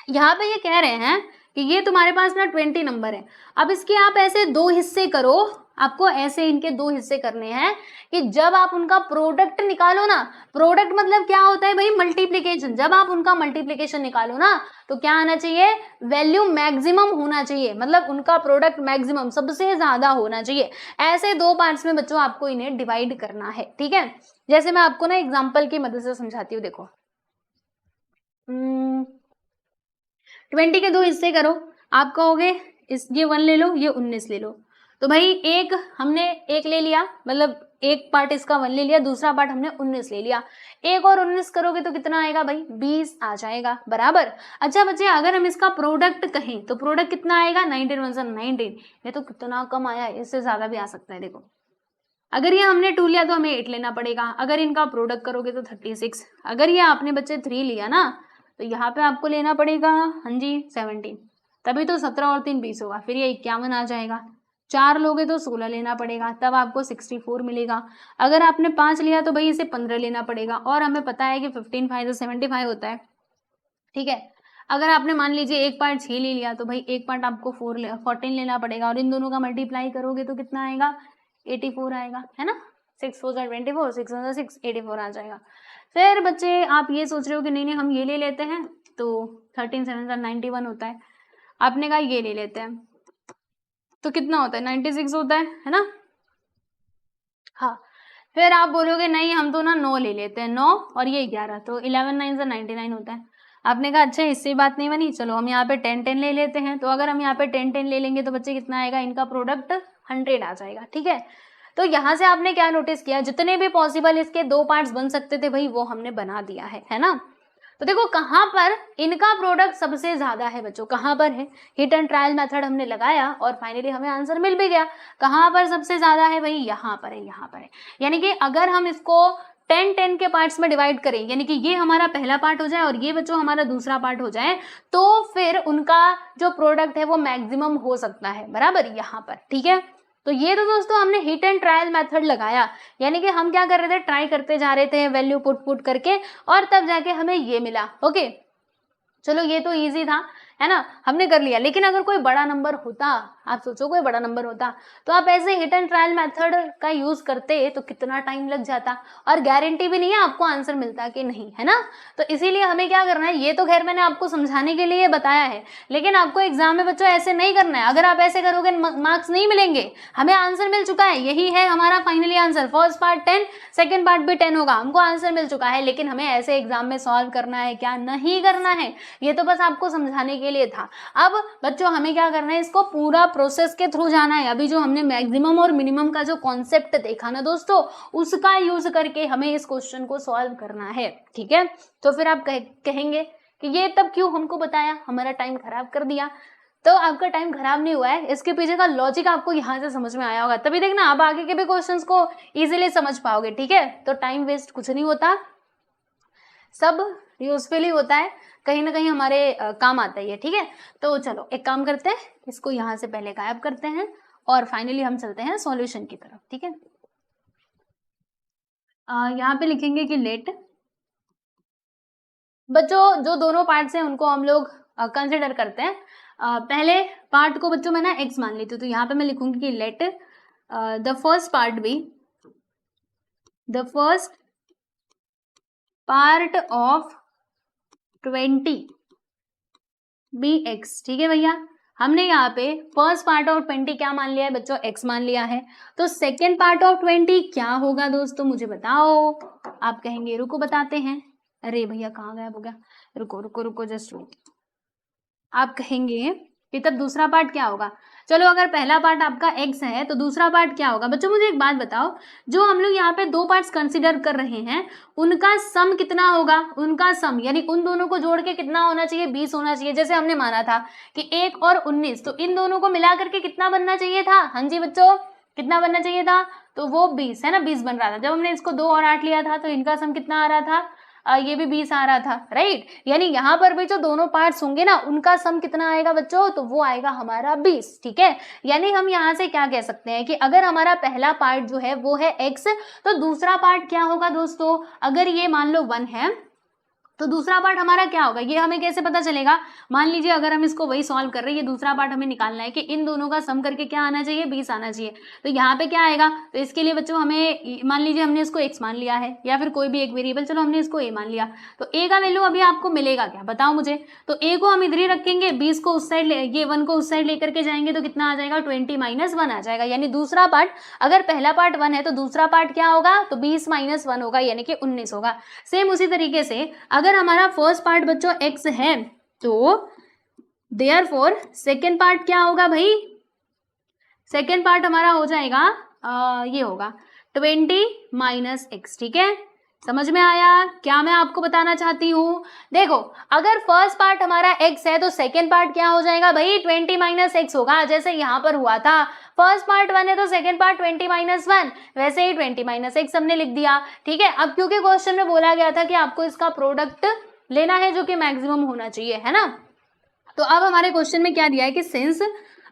यहाँ पे ये कह रहे हैं कि ये तुम्हारे पास ना 20 नंबर है। अब इसके आप ऐसे 2 हिस्से करो, आपको ऐसे इनके 2 हिस्से करने हैं कि जब आप उनका प्रोडक्ट निकालो ना, प्रोडक्ट मतलब क्या होता है भाई, मल्टीप्लीकेशन। जब आप उनका मल्टीप्लीकेशन निकालो ना तो क्या आना चाहिए, वैल्यू मैक्सिमम होना चाहिए, मतलब उनका प्रोडक्ट मैक्सिमम सबसे ज्यादा होना चाहिए। ऐसे 2 पार्ट्स में बच्चों आपको इन्हें डिवाइड करना है। ठीक है, जैसे मैं आपको ना एग्जाम्पल की मदद से समझाती हूँ। देखो 20 के 2 हिस्से करो, आप कहोगे इस ये 1 ले लो, ये 19 ले लो। तो भाई एक हमने एक ले लिया, मतलब एक पार्ट इसका 1 ले लिया, दूसरा पार्ट हमने 19 ले लिया। 1 और 19 करोगे तो कितना आएगा भाई, 20 आ जाएगा, बराबर। अच्छा बच्चे अगर हम इसका प्रोडक्ट कहें तो प्रोडक्ट कितना आएगा, 19 1 19। ये तो कितना कम आया, इससे ज्यादा भी आ सकता है। देखो अगर ये हमने 2 लिया तो हमें 8 लेना पड़ेगा, अगर इनका प्रोडक्ट करोगे तो 36, अगर ये आपने बच्चे 3 लिया ना तो यहाँ पे आपको लेना पड़ेगा, हाँ जी 17, तभी तो 17 और 3 20 होगा, फिर ये 51 आ जाएगा। 4 लोगे तो 16 लेना पड़ेगा, तब आपको 64 मिलेगा। अगर आपने 5 लिया तो भाई इसे 15 लेना पड़ेगा, और हमें पता है कि 15 5 75 होता है। ठीक है, अगर आपने मान लीजिए एक पार्ट 6 ले लिया तो भाई एक पार्ट आपको 14 लेना पड़ेगा, और इन दोनों का मल्टीप्लाई करोगे तो कितना आएगा, 84 आएगा, है ना। 6 4 24, 6 6 84 आ जाएगा। फिर बच्चे आप ये सोच रहे हो कि नहीं नहीं हम ये ले लेते हैं, तो 13 7 91 होता है। आपने कहा ये ले लेते हैं तो कितना होता है, 96 होता है ना। हाँ, फिर आप बोलोगे नहीं हम तो ना 9 ले लेते हैं, 9 और ये 11, तो 11 9 से 99 होता है। आपने कहा अच्छा इससे बात नहीं बनी, चलो हम यहाँ पे 10 10 ले लेते हैं। तो अगर हम यहाँ पे 10 10 ले लेंगे तो बच्चे कितना आएगा, इनका प्रोडक्ट 100 आ जाएगा। ठीक है, तो यहाँ से आपने क्या नोटिस किया, जितने भी पॉसिबल इसके 2 पार्ट्स बन सकते थे भाई वो हमने बना दिया है ना। तो देखो कहाँ पर इनका प्रोडक्ट सबसे ज्यादा है बच्चों, कहाँ पर है, हिट एंड ट्रायल मेथड हमने लगाया और फाइनली हमें आंसर मिल भी गया। कहाँ पर सबसे ज्यादा है भाई, यहाँ पर है, यहाँ पर है। यानी कि अगर हम इसको 10 10 के पार्ट्स में डिवाइड करें, यानी कि ये हमारा पहला पार्ट हो जाए और ये बच्चों हमारा दूसरा पार्ट हो जाए, तो फिर उनका जो प्रोडक्ट है वो मैक्सिमम हो सकता है, बराबर, यहाँ पर। ठीक है, तो ये तो दोस्तों हमने हिट एंड ट्रायल मेथड लगाया, यानी कि हम क्या कर रहे थे, ट्राई करते जा रहे थे वैल्यू पुट करके, और तब जाके हमें ये मिला। ओके, चलो ये तो इजी था, है ना, हमने कर लिया। लेकिन अगर कोई बड़ा नंबर होता, आप सोचो कोई बड़ा नंबर होता, तो आप ऐसे हिट एंड ट्रायल मेथड का यूज करते तो कितना टाइम लग जाता, और गारंटी भी नहीं है आपको आंसर मिलता कि नहीं, है ना। तो इसीलिए हमें क्या करना है, ये तो खैर मैंने आपको समझाने के लिए बताया है, लेकिन आपको एग्जाम में बच्चों ऐसे नहीं करना है। अगर आप ऐसे करोगे मार्क्स नहीं मिलेंगे, हमें आंसर मिल चुका है, यही है हमारा finally answer. First part 10, second part भी 10 होगा, हमको आंसर मिल चुका है। लेकिन हमें ऐसे एग्जाम में सॉल्व करना है क्या, नहीं करना है, ये तो बस आपको समझाने के लिए था। अब बच्चों हमें क्या करना है, इसको पूरा प्रोसेस के थ्रू जाना है। अभी जो हमने मैक्सिमम और मिनिमम का जो कॉन्सेप्ट देखा ना दोस्तों, उसका यूज करके हमें इस क्वेश्चन को सॉल्व करना है। ठीक है, तो फिर आप कहेंगे कि ये तब क्यों हमको बताया, हमारा टाइम खराब कर दिया। तो आपका टाइम खराब नहीं हुआ है, इसके पीछे का लॉजिक आपको यहाँ से समझ में आया होगा, तभी देखना आप आगे के भी क्वेश्चंस को इजीली समझ पाओगे। ठीक है, तो टाइम वेस्ट कुछ नहीं होता, सब यूजफुल ही होता है, कहीं ना कहीं हमारे काम आता ही है। ठीक है, तो चलो एक काम करते हैं, इसको यहाँ से पहले गायब करते हैं और फाइनली हम चलते हैं सॉल्यूशन की तरफ। ठीक है, यहाँ पे लिखेंगे कि लेट, बच्चों जो दोनों पार्ट्स हैं उनको हम लोग कंसिडर करते हैं। पहले पार्ट को बच्चों मैं ना x मान लेती हूँ, तो यहाँ पे मैं लिखूंगी कि let the first part be the first part of 20 be x। ठीक है भैया, हमने यहाँ पे फर्स्ट पार्ट ऑफ 20 क्या मान लिया है बच्चों, x मान लिया है। तो सेकेंड पार्ट ऑफ 20 क्या होगा दोस्तों, मुझे बताओ। आप कहेंगे रुको बताते हैं, अरे भैया कहाँ गायब हो गया, रुको रुको रुको जस्ट रुको। आप कहेंगे कि तब दूसरा पार्ट क्या होगा, चलो अगर पहला पार्ट आपका x है तो दूसरा पार्ट क्या होगा। बच्चों मुझे एक बात बताओ, जो हम लोग यहाँ पे दो पार्ट्स कंसिडर कर रहे हैं उनका सम कितना होगा, उनका सम यानी उन दोनों को जोड़ के कितना होना चाहिए, 20 होना चाहिए। जैसे हमने माना था कि 1 और 19, तो इन दोनों को मिला करके कितना बनना चाहिए था, हाँ जी बच्चों कितना बनना चाहिए था, तो वो 20 है ना, 20 बन रहा था। जब हमने इसको 2 और 8 लिया था तो इनका सम कितना आ रहा था, ये भी 20 आ रहा था, राइट। यानी यहाँ पर भी जो दोनों पार्ट्स होंगे ना उनका सम कितना आएगा बच्चों, तो वो आएगा हमारा 20। ठीक है, यानी हम यहाँ से क्या कह सकते हैं कि अगर हमारा पहला पार्ट जो है वो है x, तो दूसरा पार्ट क्या होगा दोस्तों, अगर ये मान लो 1 है तो दूसरा पार्ट हमारा क्या होगा, ये हमें कैसे पता चलेगा। मान लीजिए अगर हम इसको वही सॉल्व कर रहे हैं, ये दूसरा पार्ट हमें निकालना है कि इन दोनों का सम करके क्या आना चाहिए, 20 आना चाहिए। तो यहाँ पे क्या आएगा, तो इसके लिए बच्चों हमें मान लीजिए हमने इसको x मान लिया है या फिर कोई भी एक वेरिएबल, चलो हमने इसको a मान लिया, तो a का वैल्यू अभी आपको मिलेगा क्या बताओ मुझे। तो a को हम इधर ही रखेंगे, 20 को उस साइड, ये 1 को उस साइड लेकर के जाएंगे तो कितना आ जाएगा, 20 - 1 आ जाएगा। यानी दूसरा पार्ट, अगर पहला पार्ट 1 है तो दूसरा पार्ट क्या होगा, तो 20 - 1 होगा, यानी कि 19 होगा। सेम उसी तरीके से अगर हमारा फर्स्ट पार्ट बच्चों x है तो देयरफॉर सेकेंड पार्ट क्या होगा भाई, सेकेंड पार्ट हमारा हो जाएगा ये होगा 20 - x। ठीक है, समझ में आया क्या मैं आपको बताना चाहती हूँ। देखो अगर फर्स्ट पार्ट हमारा x है तो सेकेंड पार्ट क्या हो जाएगा भाई, 20 - x होगा। जैसे यहाँ पर हुआ था, फर्स्ट पार्ट 1 है तो सेकेंड पार्ट 20 - 1, वैसे ही 20 - x हमने लिख दिया। ठीक है, अब क्योंकि क्वेश्चन में बोला गया था कि आपको इसका प्रोडक्ट लेना है जो कि मैक्सिमम होना चाहिए, है ना। तो अब हमारे क्वेश्चन में क्या दिया है कि सिंस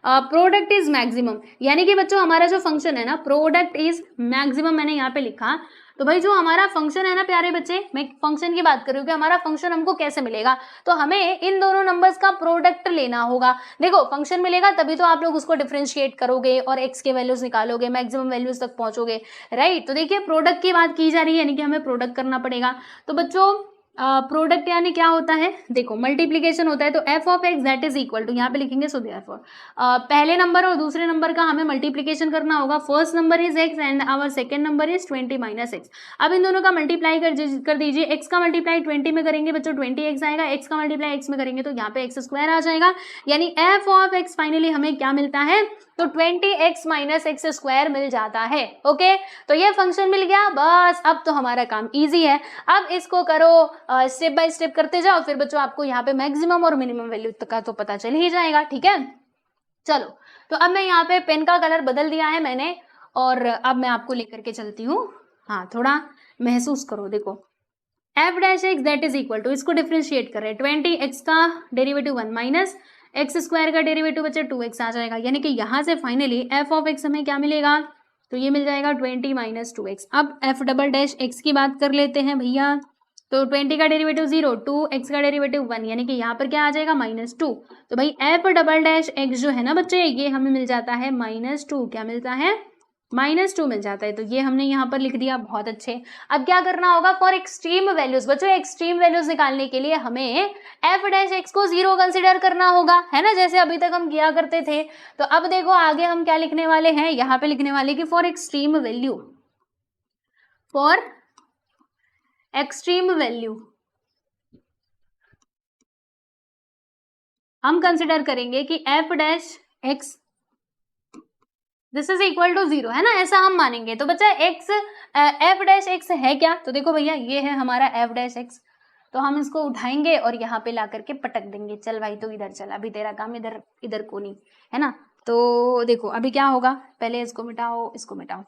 प्रोडक्ट इज मैक्सिमम, यानी कि बच्चों हमारा जो फंक्शन है ना प्रोडक्ट इज मैक्सिमम, मैंने यहाँ पे लिखा। तो भाई जो हमारा फंक्शन है ना प्यारे बच्चे, मैं फंक्शन की बात कर रही हूँ कि हमारा फंक्शन हमको कैसे मिलेगा, तो हमें इन दोनों नंबर्स का प्रोडक्ट लेना होगा। देखो फंक्शन मिलेगा तभी तो आप लोग उसको डिफरेंशिएट करोगे और x के वैल्यूज निकालोगे, मैक्सिमम वैल्यूज तक पहुंचोगे, राइट। तो देखिए प्रोडक्ट की बात की जा रही है, यानी कि हमें प्रोडक्ट करना पड़ेगा। तो बच्चों प्रोडक्ट यानी क्या होता है, देखो मल्टीप्लीकेशन होता है, तो f of x that is equal to, यहाँ पे लिखेंगे सो देयरफॉर पहले नंबर और दूसरे नंबर का हमें मल्टीप्लीकेशन करना होगा। First number is x and our second number is 20 - x। अब इन दोनों का मल्टीप्लाई कर दीजिए, x का मल्टीप्लाई 20 में करेंगे बच्चों 20x आएगा, x का मल्टीप्लाई x में करेंगे तो यहाँ पे x² आ जाएगा, यानी f ऑफ x फाइनली हमें क्या मिलता है, तो 20x - x² मिल जाता है। ओके, तो ये फंक्शन मिल गया, बस अब तो हमारा काम इजी है। अब इसको करो स्टेप बाय स्टेप करते जाओ, फिर बच्चों आपको यहाँ पे मैक्सिमम और मिनिमम वैल्यू का तो पता चल ही जाएगा। ठीक है, चलो तो अब मैं यहाँ पे पेन का कलर बदल दिया है मैंने, और अब मैं आपको लेकर के चलती हूँ, हाँ थोड़ा महसूस करो। देखो f' that is equal to, इसको डिफ्रेंशिएट कर रहे हैं, 20x का डेरिवेटिव 1 माइनस x² का डेरिवेटिव बच्चे 2x आ जाएगा, यानी कि यहाँ से फाइनली f ऑफ x हमें क्या मिलेगा, तो ये मिल जाएगा 20 - 2x। अब f'' की बात कर लेते हैं भैया, तो 20 का डेरिवेटिव 0, 2x का डेरिवेटिव 1, यानी कि यहाँ पर क्या आ जाएगा -2। तो भाई f'' जो है ना बच्चे, ये हमें मिल जाता है -2, क्या मिलता है, -2 मिल जाता है। तो ये हमने यहाँ पर लिख दिया, बहुत अच्छे। अब क्या करना होगा, फॉर एक्सट्रीम वैल्यूज बच्चों, एक्सट्रीम वैल्यूज निकालने के लिए हमें f' को 0 कंसिडर करना होगा, है ना, जैसे अभी तक हम किया करते थे। तो अब देखो आगे हम क्या लिखने वाले हैं, यहाँ पे लिखने वाले कि for extreme value, for extreme value हम कंसिडर करेंगे कि f' this is equal to 0, है ना, ऐसा हम मानेंगे। तो बच्चा f' है क्या, तो देखो भैया ये है हमारा f'। तो हम इसको उठाएंगे और यहाँ पे ला करके पटक देंगे। चल भाई तो इधर चल, अभी तेरा काम इधर इधर को नहीं है ना। तो देखो अभी क्या होगा, पहले इसको मिटाओ, इसको मिटाओ,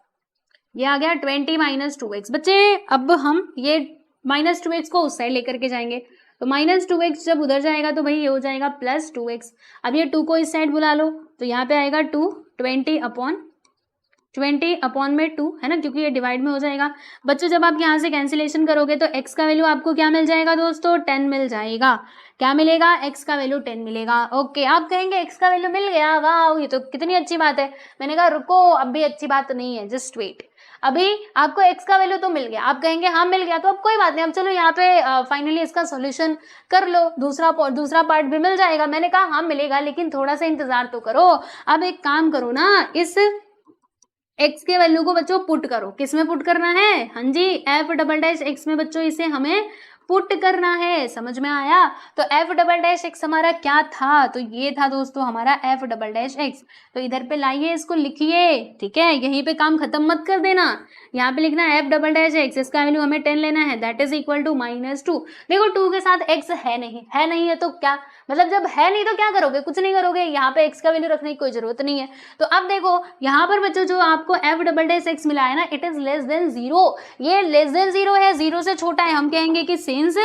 ये आ गया 20 माइनस 2x। बच्चे अब हम ये माइनस 2x को उस साइड लेकर के जाएंगे, तो माइनस 2x जब उधर जाएगा तो भाई ये हो जाएगा प्लस 2x। अब ये 2 को इस साइड बुला लो, तो यहाँ पे आएगा 2, 20 अपॉन में 2 है ना, क्योंकि ये डिवाइड में हो जाएगा। बच्चों जब आप यहाँ से कैंसिलेशन करोगे तो x का वैल्यू आपको क्या मिल जाएगा दोस्तों, 10 मिल जाएगा। क्या मिलेगा, x का वैल्यू 10 मिलेगा। ओके, आप कहेंगे x का वैल्यू मिल गया, वाह ये तो कितनी अच्छी बात है। मैंने कहा रुको, अब भी अच्छी बात नहीं है, जस्ट वेट। अभी आपको x का वैल्यू तो मिल गया, आप कहेंगे हाँ मिल गया, तो अब कोई बात नहीं, अब चलो यहाँ पे फाइनली इसका सॉल्यूशन कर लो, दूसरा पार्ट भी मिल जाएगा। मैंने कहा हाँ मिलेगा, लेकिन थोड़ा सा इंतजार तो करो। अब एक काम करो ना, इस x के वैल्यू को बच्चों पुट करो। किस में पुट करना है, हाँ जी f डबल डैश x में बच्चों इसे हमें पुट करना है, समझ में आया। तो f डबल डैश x हमारा क्या था, तो ये था दोस्तों हमारा f डबल डैश x। तो इधर पे लाइए, इसको लिखिए, ठीक है, यहीं पे काम खत्म मत कर देना। यहाँ पे लिखना है f डबल डैश x, इसका वैल्यू हमें 10 लेना है, दैट इज इक्वल टू -2। देखो 2 के साथ x है नहीं है तो क्या मतलब, जब है नहीं तो क्या करोगे, कुछ नहीं करोगे, यहाँ पे x का वैल्यू रखने की कोई जरूरत नहीं है। तो अब देखो यहाँ पर बच्चों जो आपको f डबल डैश x मिला है ना, इट इज लेस देन 0। ये लेस देन 0 है, 0 से छोटा है। हम कहेंगे कि since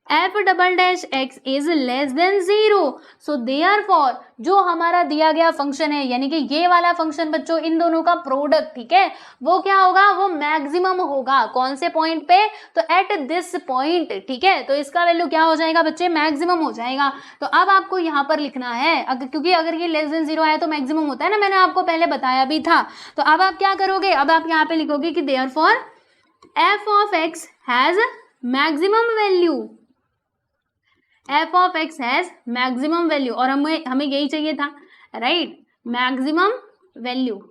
f double dash x is less than 0, so therefore जो हमारा दिया गया फंक्शन है, यानी कि ये वाला फंक्शन बच्चों, इन दोनों का प्रोडक्ट, ठीक है, वो क्या होगा, वो मैक्सिमम होगा। कौन से पॉइंट पे, तो एट दिस पॉइंट, ठीक है। तो इसका वैल्यू क्या हो जाएगा बच्चे, मैक्सिमम हो जाएगा। तो अब आपको यहाँ पर लिखना है, क्योंकि अगर ये लेस देन 0 आया तो मैक्सिमम होता है ना, मैंने आपको पहले बताया भी था। तो अब आप क्या करोगे, अब आप यहाँ पे लिखोगे कि therefore f of x has maximum value, f of x has maximum value, और हमें यही चाहिए था, right, maximum value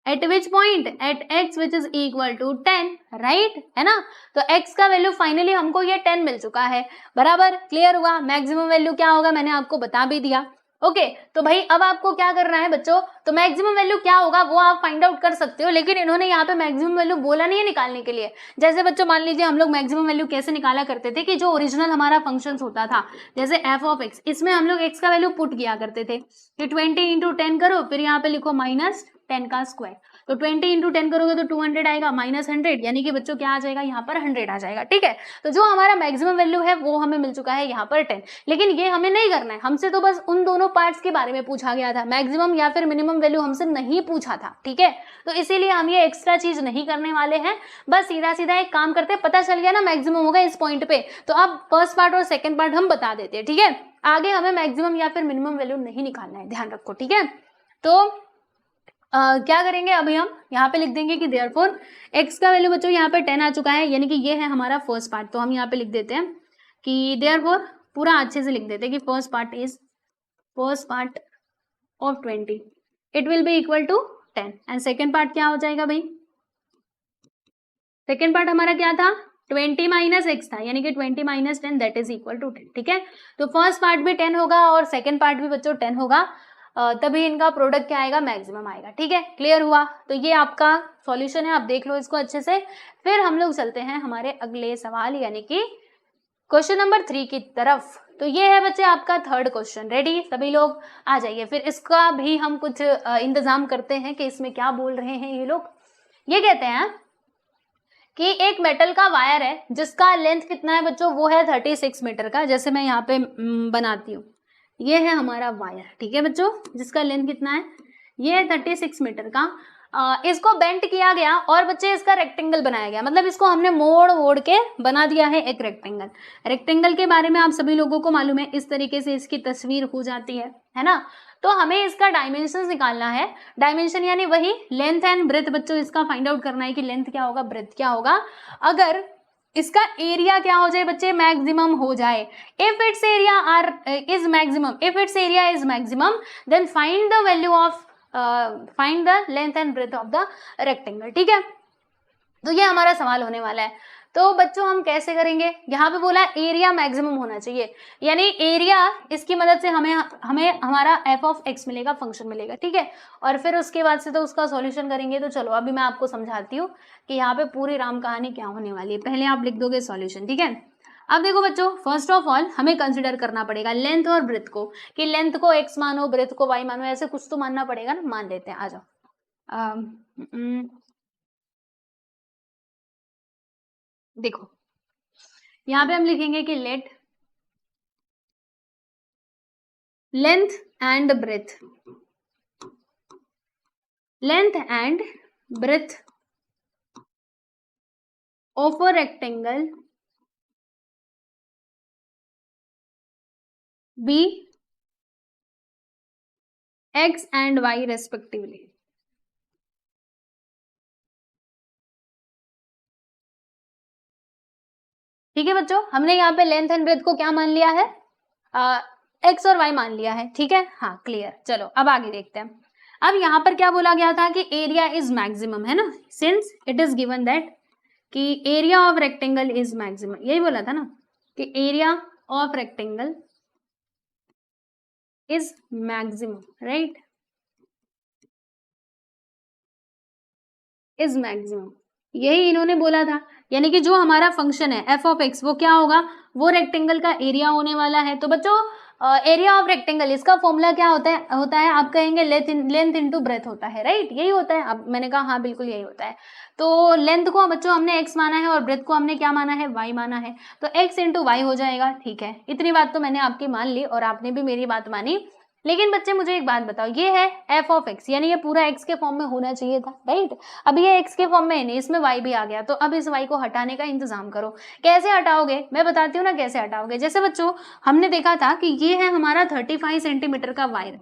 at which point, at x which is equal to 10, right, है ना। तो x का वैल्यू फाइनली हमको ये 10 मिल चुका है, बराबर, क्लियर हुआ। मैक्सिमम वैल्यू क्या होगा मैंने आपको बता भी दिया। ओके, तो भाई अब आपको क्या करना है बच्चों, तो मैक्सिमम वैल्यू क्या होगा वो आप फाइंड आउट कर सकते हो, लेकिन इन्होंने यहाँ पे मैक्सिमम वैल्यू बोला नहीं है निकालने के लिए। जैसे बच्चों मान लीजिए हम लोग मैक्सिमम वैल्यू कैसे निकाला करते थे, कि जो ओरिजिनल हमारा फंक्शन होता था, जैसे f ऑफ x, इसमें हम लोग x का वैल्यू पुट किया करते थे कि 20 इंटू 10 करो, फिर यहाँ पे लिखो -10 का स्क्वायर, तो 20 इंटू 10 करोगे तो 200 आएगा, -100, यानी कि बच्चों क्या आ जाएगा, यहाँ पर 100 आ जाएगा, ठीक है। तो जो हमारा मैक्सिमम वैल्यू है वो हमें मिल चुका है यहाँ पर 10, लेकिन ये हमें नहीं करना है, हमसे तो बस उन दोनों पार्ट्स के बारे में पूछा गया था, मैक्सिमम या फिर मिनिमम वैल्यू हमसे नहीं पूछा था, ठीक है। तो इसीलिए हम ये एक्स्ट्रा चीज नहीं करने वाले हैं, बस सीधा सीधा एक काम करते हैं, पता चल गया ना मैक्सिमम होगा इस पॉइंट पे, तो अब फर्स्ट पार्ट और सेकेंड पार्ट हम बता देते हैं, ठीक है। आगे हमें मैक्सिमम या फिर मिनिमम वैल्यू नहीं निकालना है, ध्यान रखो, ठीक है। तो क्या करेंगे, अभी हम यहाँ पे लिख देंगे कि देयरफॉर x का वैल्यू बच्चों यहाँ पे 10 आ चुका है, यानी कि ये है हमारा फर्स्ट पार्ट। तो हम यहाँ पे लिख देते हैं कि देयरफॉर, पूरा अच्छे से लिख देते हैं कि first part of 20 it will be equal to 10, and second part क्या हो जाएगा भाई, सेकेंड पार्ट हमारा क्या था, 20 माइनस x था, यानी कि 20 minus 10 that is equal to 10, ठीक है। तो फर्स्ट पार्ट भी 10 होगा और सेकेंड पार्ट भी बच्चों 10 होगा, तभी इनका प्रोडक्ट क्या आएगा, मैक्सिमम आएगा, ठीक है, क्लियर हुआ। तो ये आपका सॉल्यूशन है, आप देख लो इसको अच्छे से। फिर हम लोग चलते हैं हमारे अगले सवाल, यानी कि क्वेश्चन नंबर 3 की तरफ। तो ये है बच्चे आपका थर्ड क्वेश्चन, रेडी, सभी लोग आ जाइए। फिर इसका भी हम कुछ इंतजाम करते हैं कि इसमें क्या बोल रहे हैं ये लोग। ये कहते हैं कि एक मेटल का वायर है जिसका लेंथ कितना है बच्चों, वो है 36 मीटर का। जैसे मैं यहाँ पे बनाती हूँ, ये है हमारा वायर, ठीक है बच्चों, जिसका लेंथ कितना है, ये है 36 मीटर का। इसको बेंट किया गया और बच्चे इसका रेक्टेंगल बनाया गया, मतलब इसको हमने मोड़ के बना दिया है एक रेक्टेंगल। रेक्टेंगल के बारे में आप सभी लोगों को मालूम है, इस तरीके से इसकी तस्वीर हो जाती है ना। तो हमें इसका डायमेंशन निकालना है, डायमेंशन यानी वही लेंथ एंड ब्रेथ बच्चों, इसका फाइंड आउट करना है कि लेंथ क्या होगा, ब्रेथ क्या होगा। अगर इसका एरिया क्या हो जाए बच्चे, मैक्सिमम हो जाए, if its area is maximum, then find the value of find the length and breadth of the rectangle, ठीक है। तो ये हमारा सवाल होने वाला है। तो बच्चों हम कैसे करेंगे, यहाँ पे बोला एरिया मैक्सिमम होना चाहिए, यानी एरिया, इसकी मदद से हमें हमारा f ऑफ x मिलेगा, फंक्शन मिलेगा, ठीक है। और फिर उसके बाद से तो उसका सॉल्यूशन करेंगे। तो चलो अभी मैं आपको समझाती हूँ कि यहाँ पे पूरी राम कहानी क्या होने वाली है। पहले आप लिख दोगे सॉल्यूशन, ठीक है। अब देखो बच्चों, फर्स्ट ऑफ ऑल हमें कंसिडर करना पड़ेगा लेंथ और ब्रेथ को, कि लेंथ को x मानो, ब्रेथ को y मानो, ऐसे कुछ तो मानना पड़ेगा ना। मान लेते हैं, आ जाओ। देखो यहाँ पे हम लिखेंगे कि let length and breadth, length and breadth of a rectangle be x and y respectively। ठीक है बच्चों, हमने यहाँ पे लेंथ एंड ब्रेथ को क्या मान लिया है, x और y मान लिया है। ठीक है, हाँ क्लियर। चलो अब आगे देखते हैं। अब यहाँ पर क्या बोला गया था कि एरिया इज मैक्सिमम, है ना, since it is given that कि area of rectangle is maximum, यही बोला था ना कि area of rectangle is maximum, right, is maximum, यही इन्होंने बोला था। यानी कि जो हमारा फंक्शन है एफ ऑफ एक्स, वो क्या होगा, वो रेक्टेंगल का एरिया होने वाला है। तो बच्चों एरिया ऑफ रेक्टेंगल, इसका फॉर्मूला क्या होता है आप कहेंगे लेंथ इनटू ब्रेथ होता है, राइट, यही होता है। अब मैंने कहा हाँ बिल्कुल यही होता है। तो लेंथ को बच्चों हमने x माना है और ब्रेथ को हमने क्या माना है, y माना है, तो x इंटू वाई हो जाएगा। ठीक है, इतनी बात तो मैंने आपकी मान ली और आपने भी मेरी बात मानी। लेकिन बच्चे मुझे एक बात बताओ, ये है एफ ऑफ एक्स, यानी ये पूरा एक्स के फॉर्म में होना चाहिए था, राइट। अब ये एक्स के फॉर्म में है नहीं, इसमें वाई भी आ गया, तो अब इस वाई को हटाने का इंतजाम करो। कैसे हटाओगे, मैं बताती हूँ ना कैसे हटाओगे। जैसे बच्चों हमने देखा था कि ये है हमारा 35 सेंटीमीटर का वायर,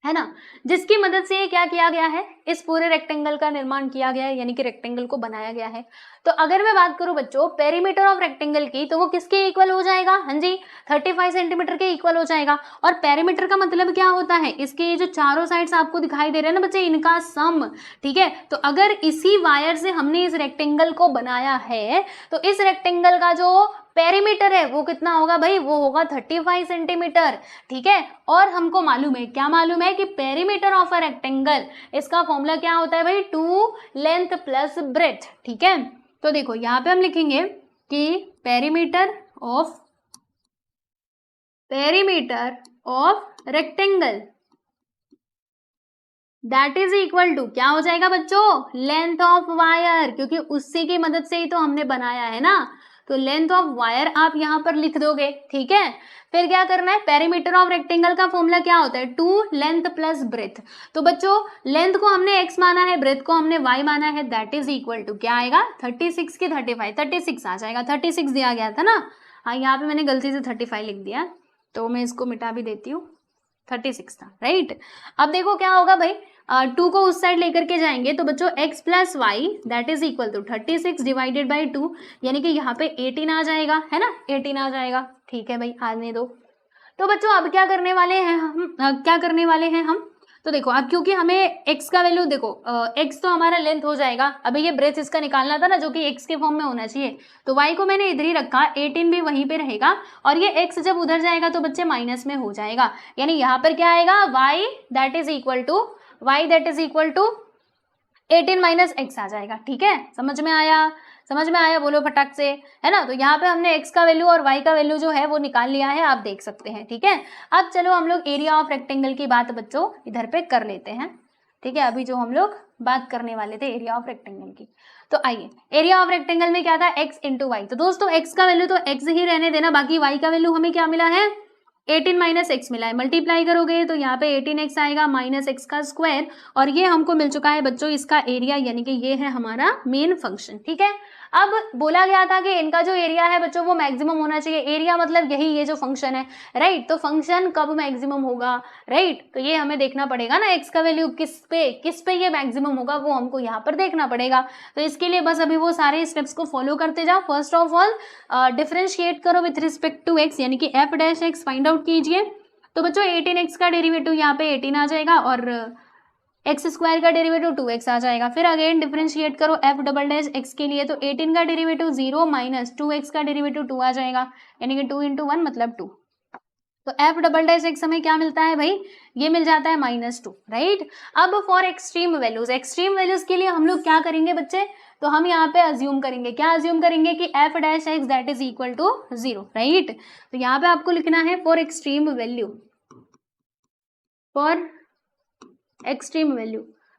है ना, जिसकी मदद से क्या किया गया है, इस पूरे रेक्टेंगल का निर्माण किया गया है, यानी कि रेक्टेंगल को बनाया गया है। तो अगर मैं बात करूं बच्चों पेरीमीटर ऑफ रेक्टेंगल की, तो वो किसके इक्वल हो जाएगा, हाँ जी 35 सेंटीमीटर के इक्वल हो जाएगा। और पेरीमीटर का मतलब क्या होता है, इसके जो चारों साइड्स आपको दिखाई दे रहे हैं ना बच्चे, इनका सम। ठीक है, तो अगर इसी वायर से हमने इस रेक्टेंगल को बनाया है, तो इस रेक्टेंगल का जो पेरीमीटर है वो कितना होगा भाई, वो होगा 35 सेंटीमीटर। ठीक है, और हमको मालूम है, क्या मालूम है कि पेरीमीटर ऑफ अ रेक्टेंगल, इसका फॉर्मूला क्या होता है भाई, 2 लेंथ प्लस ब्रेथ। ठीक है, तो देखो यहाँ पे हम लिखेंगे कि perimeter of rectangle that is equal to क्या हो जाएगा बच्चों, लेंथ ऑफ वायर, क्योंकि उसी की मदद से ही तो हमने बनाया है ना। तो लेंथ ऑफ वायर आप यहां पर लिख दोगे। ठीक है, फिर क्या करना है, पेरीमीटर ऑफ रेक्टेंगल का फॉर्मूला क्या होता है, 2 लेंथ प्लस ब्रेथ। तो बच्चों लेंथ को हमने x माना है, ब्रेथ को हमने y माना है, दैट इज इक्वल टू क्या आएगा, 36 की 35, 36 आ जाएगा, 36 दिया गया था ना। हाँ यहाँ पे मैंने गलती से 35 लिख दिया, तो मैं इसको मिटा भी देती हूँ, 36 था, राइट। अब देखो क्या होगा भाई, 2 को उस साइड लेकर के जाएंगे, तो बच्चों x plus y that is equal to 36 divided by 2, यानी कि यहाँ पे 18 आ जाएगा, है ना, 18 आ जाएगा। ठीक है भाई, आने दो। तो बच्चों अब क्या करने वाले हैं हम, क्या करने वाले हैं हम, तो देखो अब क्योंकि हमें x का वैल्यू, देखो x तो हमारा लेंथ हो जाएगा, अभी ये ब्रेथ इसका निकालना था ना, जो कि x के फॉर्म में होना चाहिए, तो y को मैंने इधर ही रखा, 18 भी वहीं पे रहेगा, और ये x जब उधर जाएगा तो बच्चे माइनस में हो जाएगा, यानी यहाँ पर क्या आएगा, y that is equal to 18 minus x आ जाएगा। ठीक है, समझ में आया, बोलो फटाक से, है ना। तो यहाँ पे हमने x का वैल्यू और y का वैल्यू जो है वो निकाल लिया है, आप देख सकते हैं। ठीक है, अब चलो हम लोग एरिया ऑफ रेक्टेंगल की बात बच्चों इधर पे कर लेते हैं। ठीक है, अभी जो हम लोग बात करने वाले थे एरिया ऑफ रेक्टेंगल की, तो आइए, एरिया ऑफ रेक्टेंगल में क्या था, x इंटू वाई। तो दोस्तों x का वैल्यू तो x ही रहने देना, बाकी y का वैल्यू हमें क्या मिला है, 18 माइनस एक्स मिला है, मल्टीप्लाई करोगे तो यहाँ पे 18x आएगा माइनस एक्स का स्क्वायर, और ये हमको मिल चुका है बच्चों इसका एरिया, यानी कि ये है हमारा मेन फंक्शन। ठीक है, अब बोला गया था कि इनका जो एरिया है बच्चों वो मैक्सिमम होना चाहिए, एरिया मतलब यही ये जो फंक्शन है, राइट। तो फंक्शन कब मैक्सिमम होगा, राइट, तो ये हमें देखना पड़ेगा ना, एक्स का वैल्यू किस पे ये मैक्सिमम होगा, वो हमको यहाँ पर देखना पड़ेगा। तो इसके लिए बस अभी वो सारे स्टेप्स को फॉलो करते जाओ। फर्स्ट ऑफ ऑल डिफरेंशिएट करो विथ रिस्पेक्ट टू एक्स, यानी कि F dash x find out कीजिए। तो बच्चों 18x का डेरिवेटिव यहाँ पे 18 आ जाएगा, और एक्स स्क्वायर का डेरिवेटिव 2x आ जाएगा। फिर अगेन डिफरेंशिएट करो एफ डबल डैश एक्स के लिए, तो 18 का डेरिवेटिव 0 माइनस 2x का डेरिवेटिव 2 आ जाएगा, यानी कि 2 इंटू 1 मतलब 2। तो एफ डबल डैश एक्स हमें क्या मिलता है भाई, ये मिल जाता है -2, राइट। अब फॉर एक्सट्रीम वैल्यूज के लिए हम लोग क्या करेंगे बच्चे, तो हम यहाँ पे अज्यूम करेंगे, क्या अज्यूम करेंगे कि F dash x that is equal to 0, right. तो यहाँ पे आपको लिखना है फॉर एक्सट्रीम वैल्यू।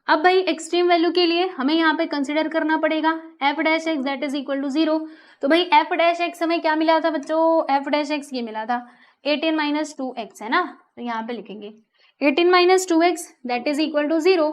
अब भाई एक्सट्रीम वैल्यू के लिए हमें यहाँ पे कंसिडर करना पड़ेगा f dash x that is equal to 0। तो भाई एफ डैश एक्स हमें क्या मिला था बच्चों, एफ डैश एक्स ये मिला था 18 - 2x है ना, तो यहाँ पे लिखेंगे 18 - 2x that is equal to 0।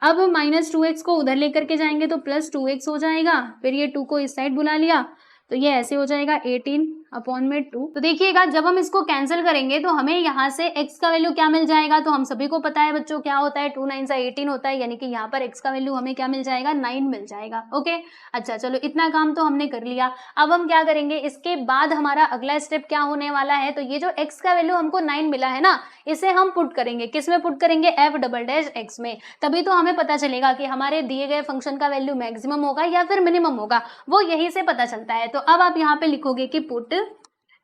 अब -2x को उधर लेकर के जाएंगे तो +2x हो जाएगा, फिर ये 2 को इस साइड बुला लिया तो ये ऐसे हो जाएगा 18/2। तो देखिएगा जब हम इसको कैंसिल करेंगे तो हमें यहाँ से x का वैल्यू क्या मिल जाएगा, तो हम सभी को पता है बच्चों क्या होता है, 2 9 18 होता है, यानी कि यहाँ पर x का वैल्यू हमें क्या मिल जाएगा, 9 मिल जाएगा। ओके, अच्छा चलो इतना काम तो हमने कर लिया। अब हम क्या करेंगे, इसके बाद हमारा अगला स्टेप क्या होने वाला है, तो ये जो x का वैल्यू हमको 9 मिला है ना, इसे हम पुट करेंगे, किस में पुट करेंगे, एफ डबल डैश एक्स में। तभी तो हमें पता चलेगा कि हमारे दिए गए फंक्शन का वैल्यू मैक्सिमम होगा या फिर मिनिमम होगा, वो यही से पता चलता है। तो अब आप यहाँ पे लिखोगे कि put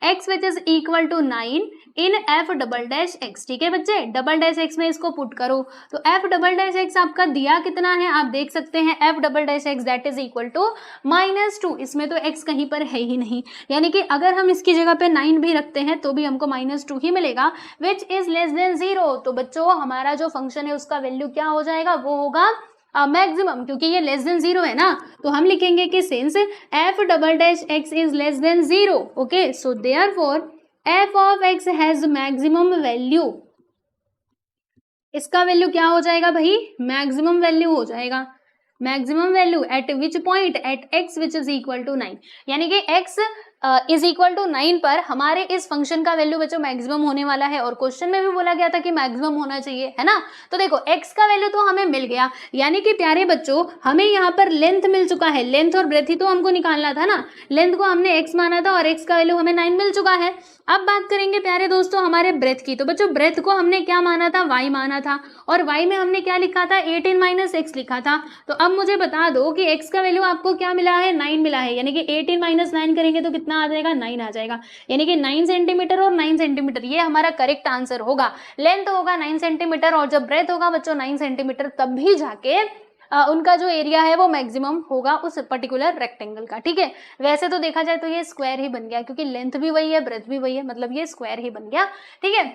x which is equal to 9 in f double dash x. ठीक है बच्चे, डबल डैश एक्स में इसको पुट करो, तो एफ डबल डैश एक्स आपका दिया कितना है, आप देख सकते हैं f double dash x that is equal to -2। इसमें तो x कहीं पर है ही नहीं, यानी कि अगर हम इसकी जगह पे 9 भी रखते हैं तो भी हमको -2 ही मिलेगा, विच इज लेस देन 0। तो बच्चों हमारा जो फंक्शन है उसका वैल्यू क्या हो जाएगा, वो होगा मैक्सिमम, क्योंकि ये लेस देन 0 है ना, तो हम लिखेंगे कि since f double dash x is less than 0, okay, so therefore F of x has maximum value. इसका वैल्यू क्या हो जाएगा भाई, मैक्सिमम वैल्यू हो जाएगा, maximum value at which point, at x which is equal to 9, यानी कि x इज इक्वल टू 9 पर हमारे इस फंक्शन का वैल्यू बच्चों मैक्सिमम होने वाला है। और क्वेश्चन में भी बोला गया था कि मैक्सिमम होना चाहिए, है ना। तो देखो x का वैल्यू तो हमें मिल गया, यानी कि प्यारे बच्चों हमें यहाँ पर लेंथ मिल चुका है, लेंथ और ब्रेथ ही तो हमको निकालना था ना, लेंथ को हमने x माना था और x का वैल्यू हमें 9 मिल चुका है। अब बात करेंगे प्यारे दोस्तों हमारे ब्रेथ की, तो बच्चों ब्रेथ को हमने क्या माना था, y माना था, और y में हमने क्या लिखा था, 18 - x लिखा था। तो अब मुझे बता दो कि x का वैल्यू आपको क्या मिला है, 9 मिला है, यानी कि 18 - 9 करेंगे तो कितना आ जाएगा, 9 आ जाएगा, यानी कि 9 सेंटीमीटर और 9 सेंटीमीटर, ये हमारा करेक्ट आंसर होगा। लेंथ होगा 9 सेंटीमीटर और जब ब्रेथ होगा बच्चों 9 सेंटीमीटर, तब भी जाके उनका जो एरिया है वो मैक्सिमम होगा उस पर्टिकुलर रेक्टेंगल का। ठीक है, वैसे तो देखा जाए तो ये स्क्वायर ही बन गया, क्योंकि लेंथ भी वही है ब्रेथ भी वही है, मतलब ये स्क्वायर ही बन गया। ठीक है,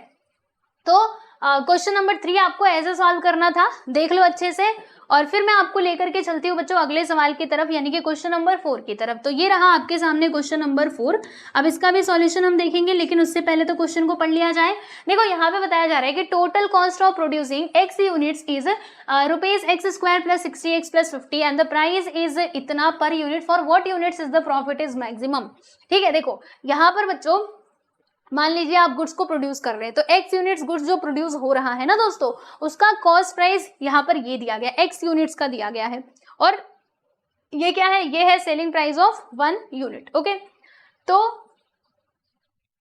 तो क्वेश्चन नंबर 3 आपको ऐसे सॉल्व करना था, देख लो अच्छे से, और फिर मैं आपको लेकर के चलती हूँ बच्चों अगले सवाल की तरफ, यानी कि क्वेश्चन नंबर 4 की तरफ। तो ये रहा आपके सामने क्वेश्चन नंबर 4। अब इसका भी सॉल्यूशन हम देखेंगे, लेकिन उससे पहले तो क्वेश्चन को पढ़ लिया जाए। देखो यहाँ पे बताया जा रहा है कि total cost of producing x units is ₹x² + 60x + 50 and the price is इतना पर unit, for what units is the profit is maximum. ठीक है, देखो यहाँ पर बच्चों मान लीजिए आप गुड्स को प्रोड्यूस कर रहे हैं, तो x यूनिट्स गुड्स जो प्रोड्यूस हो रहा है ना दोस्तों, उसका कॉस्ट प्राइस यहाँ पर ये दिया गया, x यूनिट्स का दिया गया है, और ये क्या है, ये है selling price of 1 unit. Okay, तो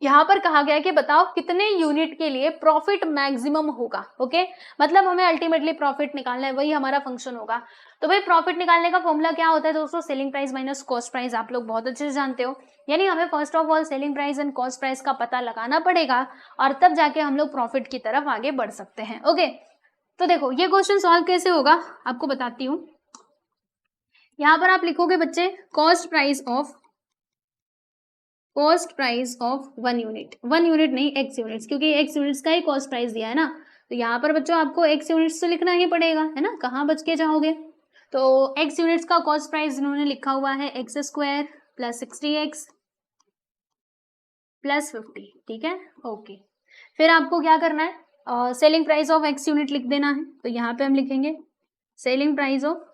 यहाँ पर कहा गया कि बताओ कितने यूनिट के लिए प्रॉफिट मैक्सिमम होगा। ओके, मतलब हमें अल्टीमेटली प्रॉफिट निकालना है, वही हमारा फंक्शन होगा। तो भाई प्रॉफिट निकालने का फॉर्मूला क्या होता है दोस्तों, selling price minus cost price, आप लोग बहुत अच्छे से जानते हो। यानी हमें first of all selling price and cost price का पता लगाना पड़ेगा, और तब जाके हम लोग प्रॉफिट की तरफ आगे बढ़ सकते हैं। ओके, तो देखो ये क्वेश्चन सॉल्व कैसे होगा आपको बताती हूँ। यहाँ पर आप लिखोगे बच्चे cost price of 1 unit, 1 unit नहीं x यूनिट्स, क्योंकि x यूनिट्स का ही कॉस्ट प्राइस दिया है ना, तो यहाँ पर बच्चों आपको x यूनिट्स तो लिखना ही पड़ेगा, है ना, कहाँ बच के जाओगे। तो x यूनिट्स का कॉस्ट प्राइस इन्होंने लिखा हुआ है x² + 60x + 50। ठीक है, ओके, फिर आपको क्या करना है, selling price of x unit लिख देना है। तो यहाँ पे हम लिखेंगे सेलिंग प्राइस ऑफ,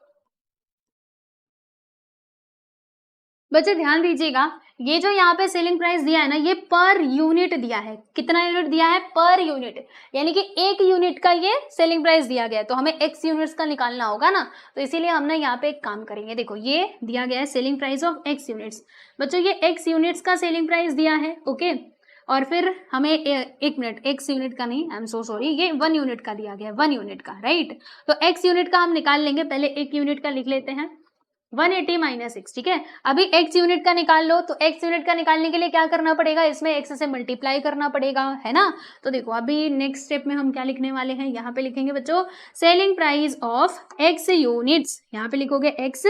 बच्चे ध्यान दीजिएगा, ये जो यहाँ पे सेलिंग प्राइस दिया है ना, ये पर यूनिट दिया है। कितना यूनिट दिया है, पर यूनिट, यानी कि 1 यूनिट का ये सेलिंग प्राइस दिया गया है, तो हमें x यूनिट्स का निकालना होगा ना, तो इसीलिए हम ना यहाँ पे एक काम करेंगे। देखो ये दिया गया है selling price of x units, बच्चों ये x यूनिट्स का सेलिंग प्राइस दिया है। ओके, और फिर हमें एक मिनट, x यूनिट का नहीं, आई एम सो सॉरी, ये 1 यूनिट का दिया गया है, 1 यूनिट का, राइट। तो x यूनिट का हम निकाल लेंगे, पहले 1 यूनिट का लिख लेते हैं। 180 माइनस एक्स, ठीक है। अभी x यूनिट का निकाल लो, तो x यूनिट का निकालने के लिए क्या करना पड़ेगा, इसमें x से मल्टीप्लाई करना पड़ेगा, है ना। तो देखो अभी नेक्स्ट स्टेप में हम क्या लिखने वाले हैं, यहाँ पे लिखेंगे बच्चों selling price of x units, यहाँ पे लिखोगे x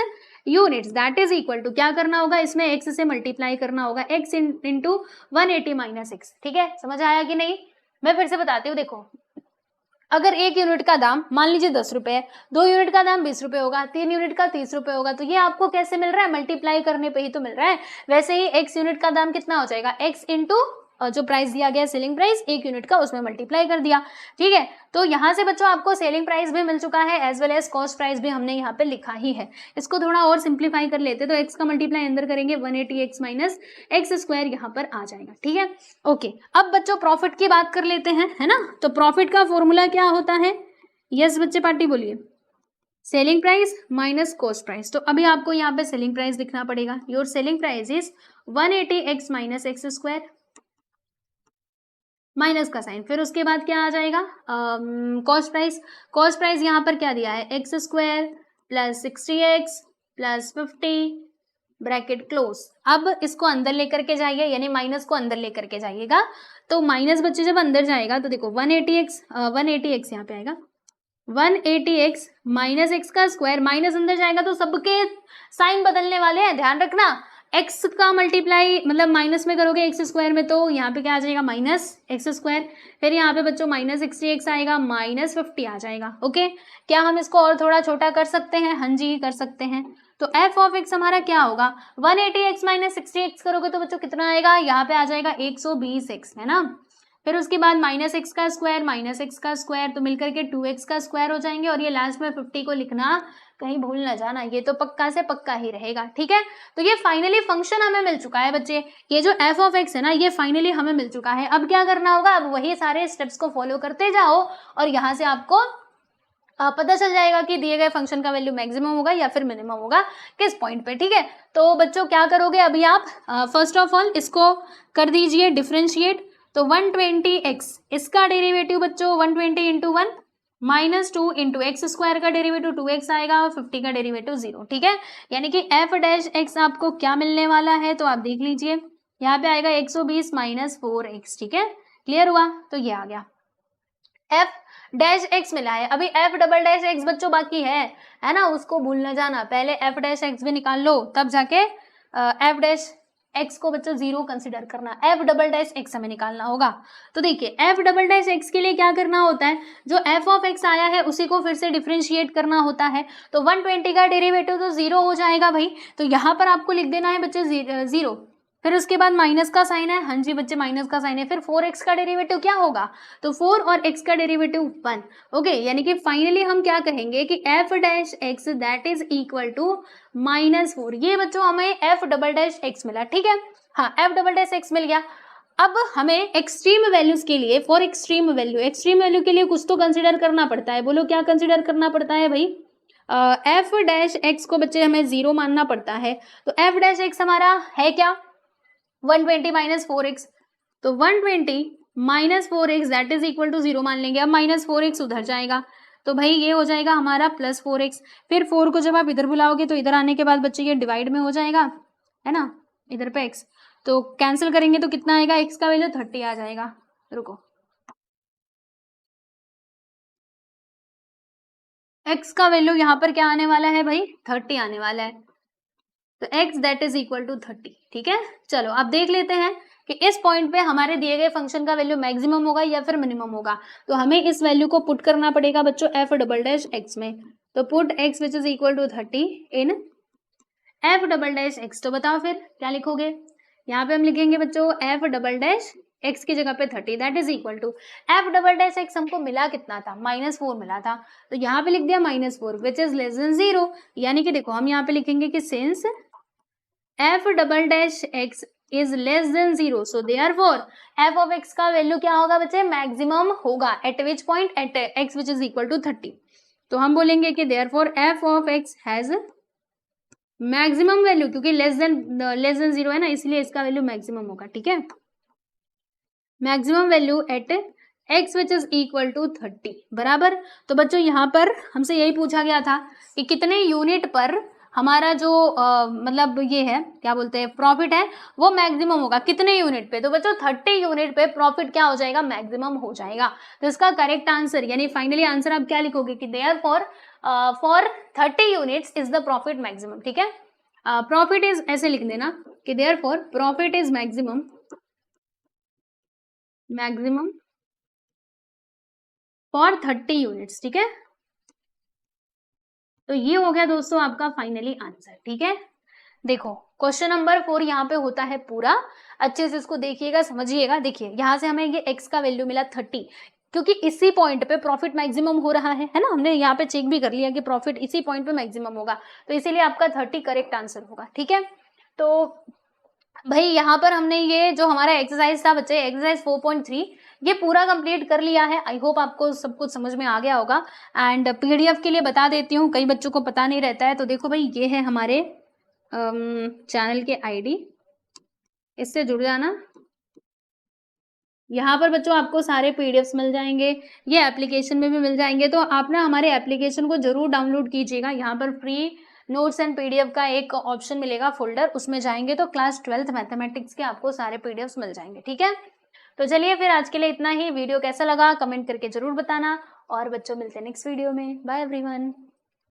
units that is equal to, क्या करना होगा, इसमें x से मल्टीप्लाई करना होगा, x इंटू 180 माइनस एक्स, ठीक है। समझ आया कि नहीं, मैं फिर से बताती हूँ। देखो अगर 1 यूनिट का दाम मान लीजिए 10 रुपए है, 2 यूनिट का दाम 20 रुपए होगा, 3 यूनिट का 30 रुपए होगा, तो ये आपको कैसे मिल रहा है, मल्टीप्लाई करने पे ही तो मिल रहा है। वैसे ही x यूनिट का दाम कितना हो जाएगा, x इंटू जो प्राइस दिया गया सेलिंग प्राइस 1 यूनिट का, उसमें मल्टीप्लाई कर दिया, ठीक है। तो यहाँ से बच्चों आपको सेलिंग प्राइस भी मिल चुका है as well as cost price भी हमने यहाँ पे लिखा ही है। इसको थोड़ा और सिंप्लीफाई कर लेते, तो x का मल्टीप्लाई अंदर करेंगे 180x माइनस एक्स स्क्वायर यहाँ पर आ जाएगा, ठीक है। ओके, अब बच्चों प्रॉफिट की बात कर लेते हैं, है ना। तो प्रॉफिट का फॉर्मूला क्या होता है, यस बच्चे पार्टी बोलिए, selling price minus cost price. तो अभी आपको यहाँ पे सेलिंग प्राइस लिखना पड़ेगा, your selling price is 180x minus x square, minus का साइन, फिर उसके बाद क्या आ जाएगा, कॉस्ट प्राइस। कॉस्ट प्राइस यहाँ पर क्या दिया है, x square plus 60x plus 50 bracket close. अब इसको अंदर लेकर के जाइए, यानी माइनस को अंदर लेकर के जाइएगा, तो माइनस बच्चे जब अंदर जाएगा तो देखो 180x यहाँ पे आएगा 180x माइनस एक्स का स्क्वायर, माइनस अंदर जाएगा तो सबके साइन बदलने वाले हैं, ध्यान रखना। x का मल्टीप्लाई मतलब माइनस में करोगे एक्स स्क्वायर में, तो यहाँ पे क्या आ जाएगा माइनस एक्स स्क्वायर, फिर यहाँ पे बच्चों माइनस 60x आएगा, माइनस 50 आ जाएगा। ओके, क्या हम इसको और थोड़ा छोटा कर सकते हैं, हाँ जी कर सकते हैं। तो f ऑफ x हमारा क्या होगा, 180x माइनस 60x करोगे तो बच्चों कितना आएगा, यहाँ पे आ जाएगा 120x, है ना। फिर उसके बाद माइनस एक्स का स्क्वायर माइनस एक्स का स्क्वायर, तो मिलकर के 2x का स्क्वायर हो जाएंगे, और ये लास्ट में 50 को लिखना कहीं भूल ना जाना, ये तो पक्का से पक्का ही रहेगा, ठीक है। तो ये फाइनली फंक्शन हमें मिल चुका है बच्चे, ये जो f ऑफ x है ना, ये फाइनली हमें मिल चुका है। अब क्या करना होगा, अब वही सारे स्टेप्स को फॉलो करते जाओ, और यहाँ से आपको पता चल जाएगा कि दिए गए फंक्शन का वैल्यू मैक्सिमम होगा या फिर मिनिमम होगा किस पॉइंट पे, ठीक है। तो बच्चों क्या करोगे अभी आप, फर्स्ट ऑफ ऑल इसको कर दीजिए डिफ्रेंशिएट, तो 120x इसका डेरिवेटिव बच्चों 120 into 1 minus 2 into x square का डेरिवेटिव 2x आएगा, और 50 का डेरिवेटिव 0, ठीक है। यानी कि f डैश x आपको क्या मिलने वाला है, तो आप देख लीजिए यहाँ पे आएगा 120 माइनस 4x, ठीक है। क्लियर हुआ, तो ये आ गया f डैश एक्स मिला है। अभी f डबल डैश एक्स बच्चों बाकी है ना, उसको भूल न जाना, पहले f डैश एक्स भी निकाल लो, तब जाके f डैश एक्स को बच्चों 0 कंसिडर करना, f डबल डैश एक्स हमें निकालना होगा। तो देखिए f डबल डैश एक्स के लिए क्या करना होता है, जो f ऑफ x आया है उसी को फिर से डिफरेंशिएट करना होता है, तो 120 का डेरिवेटिव तो 0 हो जाएगा भाई, तो यहाँ पर आपको लिख देना है बच्चे 0, फिर उसके बाद माइनस का साइन है, हाँ जी बच्चे माइनस का साइन है, फिर 4x का डेरिवेटिव क्या होगा, तो 4 और x का डेरिवेटिव 1, ओके। यानी कि फाइनली हम क्या कहेंगे कि f dash x that is equal to -4, ये बच्चों हमें f डबल डैश x मिला, ठीक है। हाँ f डबल डैश x मिल गया। अब हमें एक्सट्रीम वैल्यूज के लिए, फॉर एक्सट्रीम वैल्यू के लिए कुछ तो कंसिडर करना पड़ता है, बोलो क्या कंसिडर करना पड़ता है भाई, f डैश x को बच्चे हमें 0 मानना पड़ता है, तो f डैश x हमारा है क्या 120 माइनस 4x, तो 120 minus 4x that is equal to 0 मान लेंगे। अब माइनस 4x उधर जाएगा, तो भाई ये हो जाएगा हमारा प्लस 4x, फिर 4 को जब आप इधर बुलाओगे तो इधर आने के बाद बच्चे ये डिवाइड में हो जाएगा, है ना, इधर पे x, तो कैंसिल करेंगे तो कितना आएगा, x का वैल्यू 30 आ जाएगा। रुको, x का वैल्यू यहाँ पर क्या आने वाला है भाई, 30 आने वाला है, तो x that is equal to 30, ठीक है। चलो अब देख लेते हैं कि इस पॉइंट पे हमारे दिए गए फंक्शन का वैल्यू मैक्सिमम होगा या फिर मिनिमम होगा, तो हमें इस वैल्यू को पुट करना पड़ेगा बच्चों f डबल डैश x में, तो put x which is equal to 30 इन f डबल डैश x, तो बताओ फिर क्या लिखोगे, यहाँ पे हम लिखेंगे बच्चों f डबल डैश x की जगह पे 30 that is equal to f double dash x हमको मिला कितना था, -4 मिला था, तो यहाँ पे लिख दिया -4 विच इज लेस देन 0, यानी कि देखो हम यहाँ पे लिखेंगे कि since f double dash x is less than 0, so therefore f of x का वैल्यू क्या होगा बच्चे, मैक्सिमम होगा, at which point, at x which is equal to 30, तो हम बोलेंगे कि therefore f of x has maximum value, क्योंकि लेस देन 0 है ना, इसलिए इसका वैल्यू मैक्सिमम होगा, ठीक है। Maximum value at x which is equal to 30 बराबर। तो बच्चों यहाँ पर हमसे यही पूछा गया था कि कितने यूनिट पर हमारा जो मतलब ये है क्या बोलते हैं प्रॉफिट है वो मैक्सिमम होगा कितने यूनिट पे, तो बच्चों 30 यूनिट पे प्रॉफिट क्या हो जाएगा, मैक्सिमम हो जाएगा। तो इसका करेक्ट आंसर यानी फाइनली आंसर आप क्या लिखोगे कि therefore for 30 units is the profit maximum. ठीक है, प्रॉफिट इज ऐसे लिख देना कि therefore profit is maximum for 30 units. ठीक है, तो ये हो गया दोस्तों आपका फाइनली आंसर। ठीक है, देखो क्वेश्चन नंबर 4 यहाँ पे होता है पूरा, अच्छे से इसको देखिएगा समझिएगा। देखिए यहाँ से हमें ये x का वैल्यू मिला 30, क्योंकि इसी पॉइंट पे प्रॉफिट मैक्सिमम हो रहा है ना, हमने यहाँ पे चेक भी कर लिया कि प्रॉफिट इसी पॉइंट पे मैक्सिमम होगा, तो इसीलिए आपका 30 करेक्ट आंसर होगा। ठीक है, तो भाई यहाँ पर हमने ये जो हमारा एक्सरसाइज था बच्चे, एक्सरसाइज 4.3 ये पूरा कंप्लीट कर लिया है। आई होप आपको सब कुछ समझ में आ गया होगा। एंड पीडीएफ के लिए बता देती हूँ, कई बच्चों को पता नहीं रहता है। तो देखो भाई ये है हमारे चैनल के आईडी, इससे जुड़ जाना। यहाँ पर बच्चों आपको सारे पीडीएफ्स मिल जाएंगे, ये एप्लीकेशन में भी मिल जाएंगे। तो आप ना हमारे एप्लीकेशन को जरूर डाउनलोड कीजिएगा। यहाँ पर फ्री नोट्स एंड पीडीएफ का एक ऑप्शन मिलेगा फोल्डर, उसमें जाएंगे तो क्लास 12th मैथमेटिक्स के आपको सारे पीडीएफ्स मिल जाएंगे। ठीक है, तो चलिए फिर आज के लिए इतना ही। वीडियो कैसा लगा कमेंट करके जरूर बताना, और बच्चों मिलते हैं नेक्स्ट वीडियो में। Bye everyone.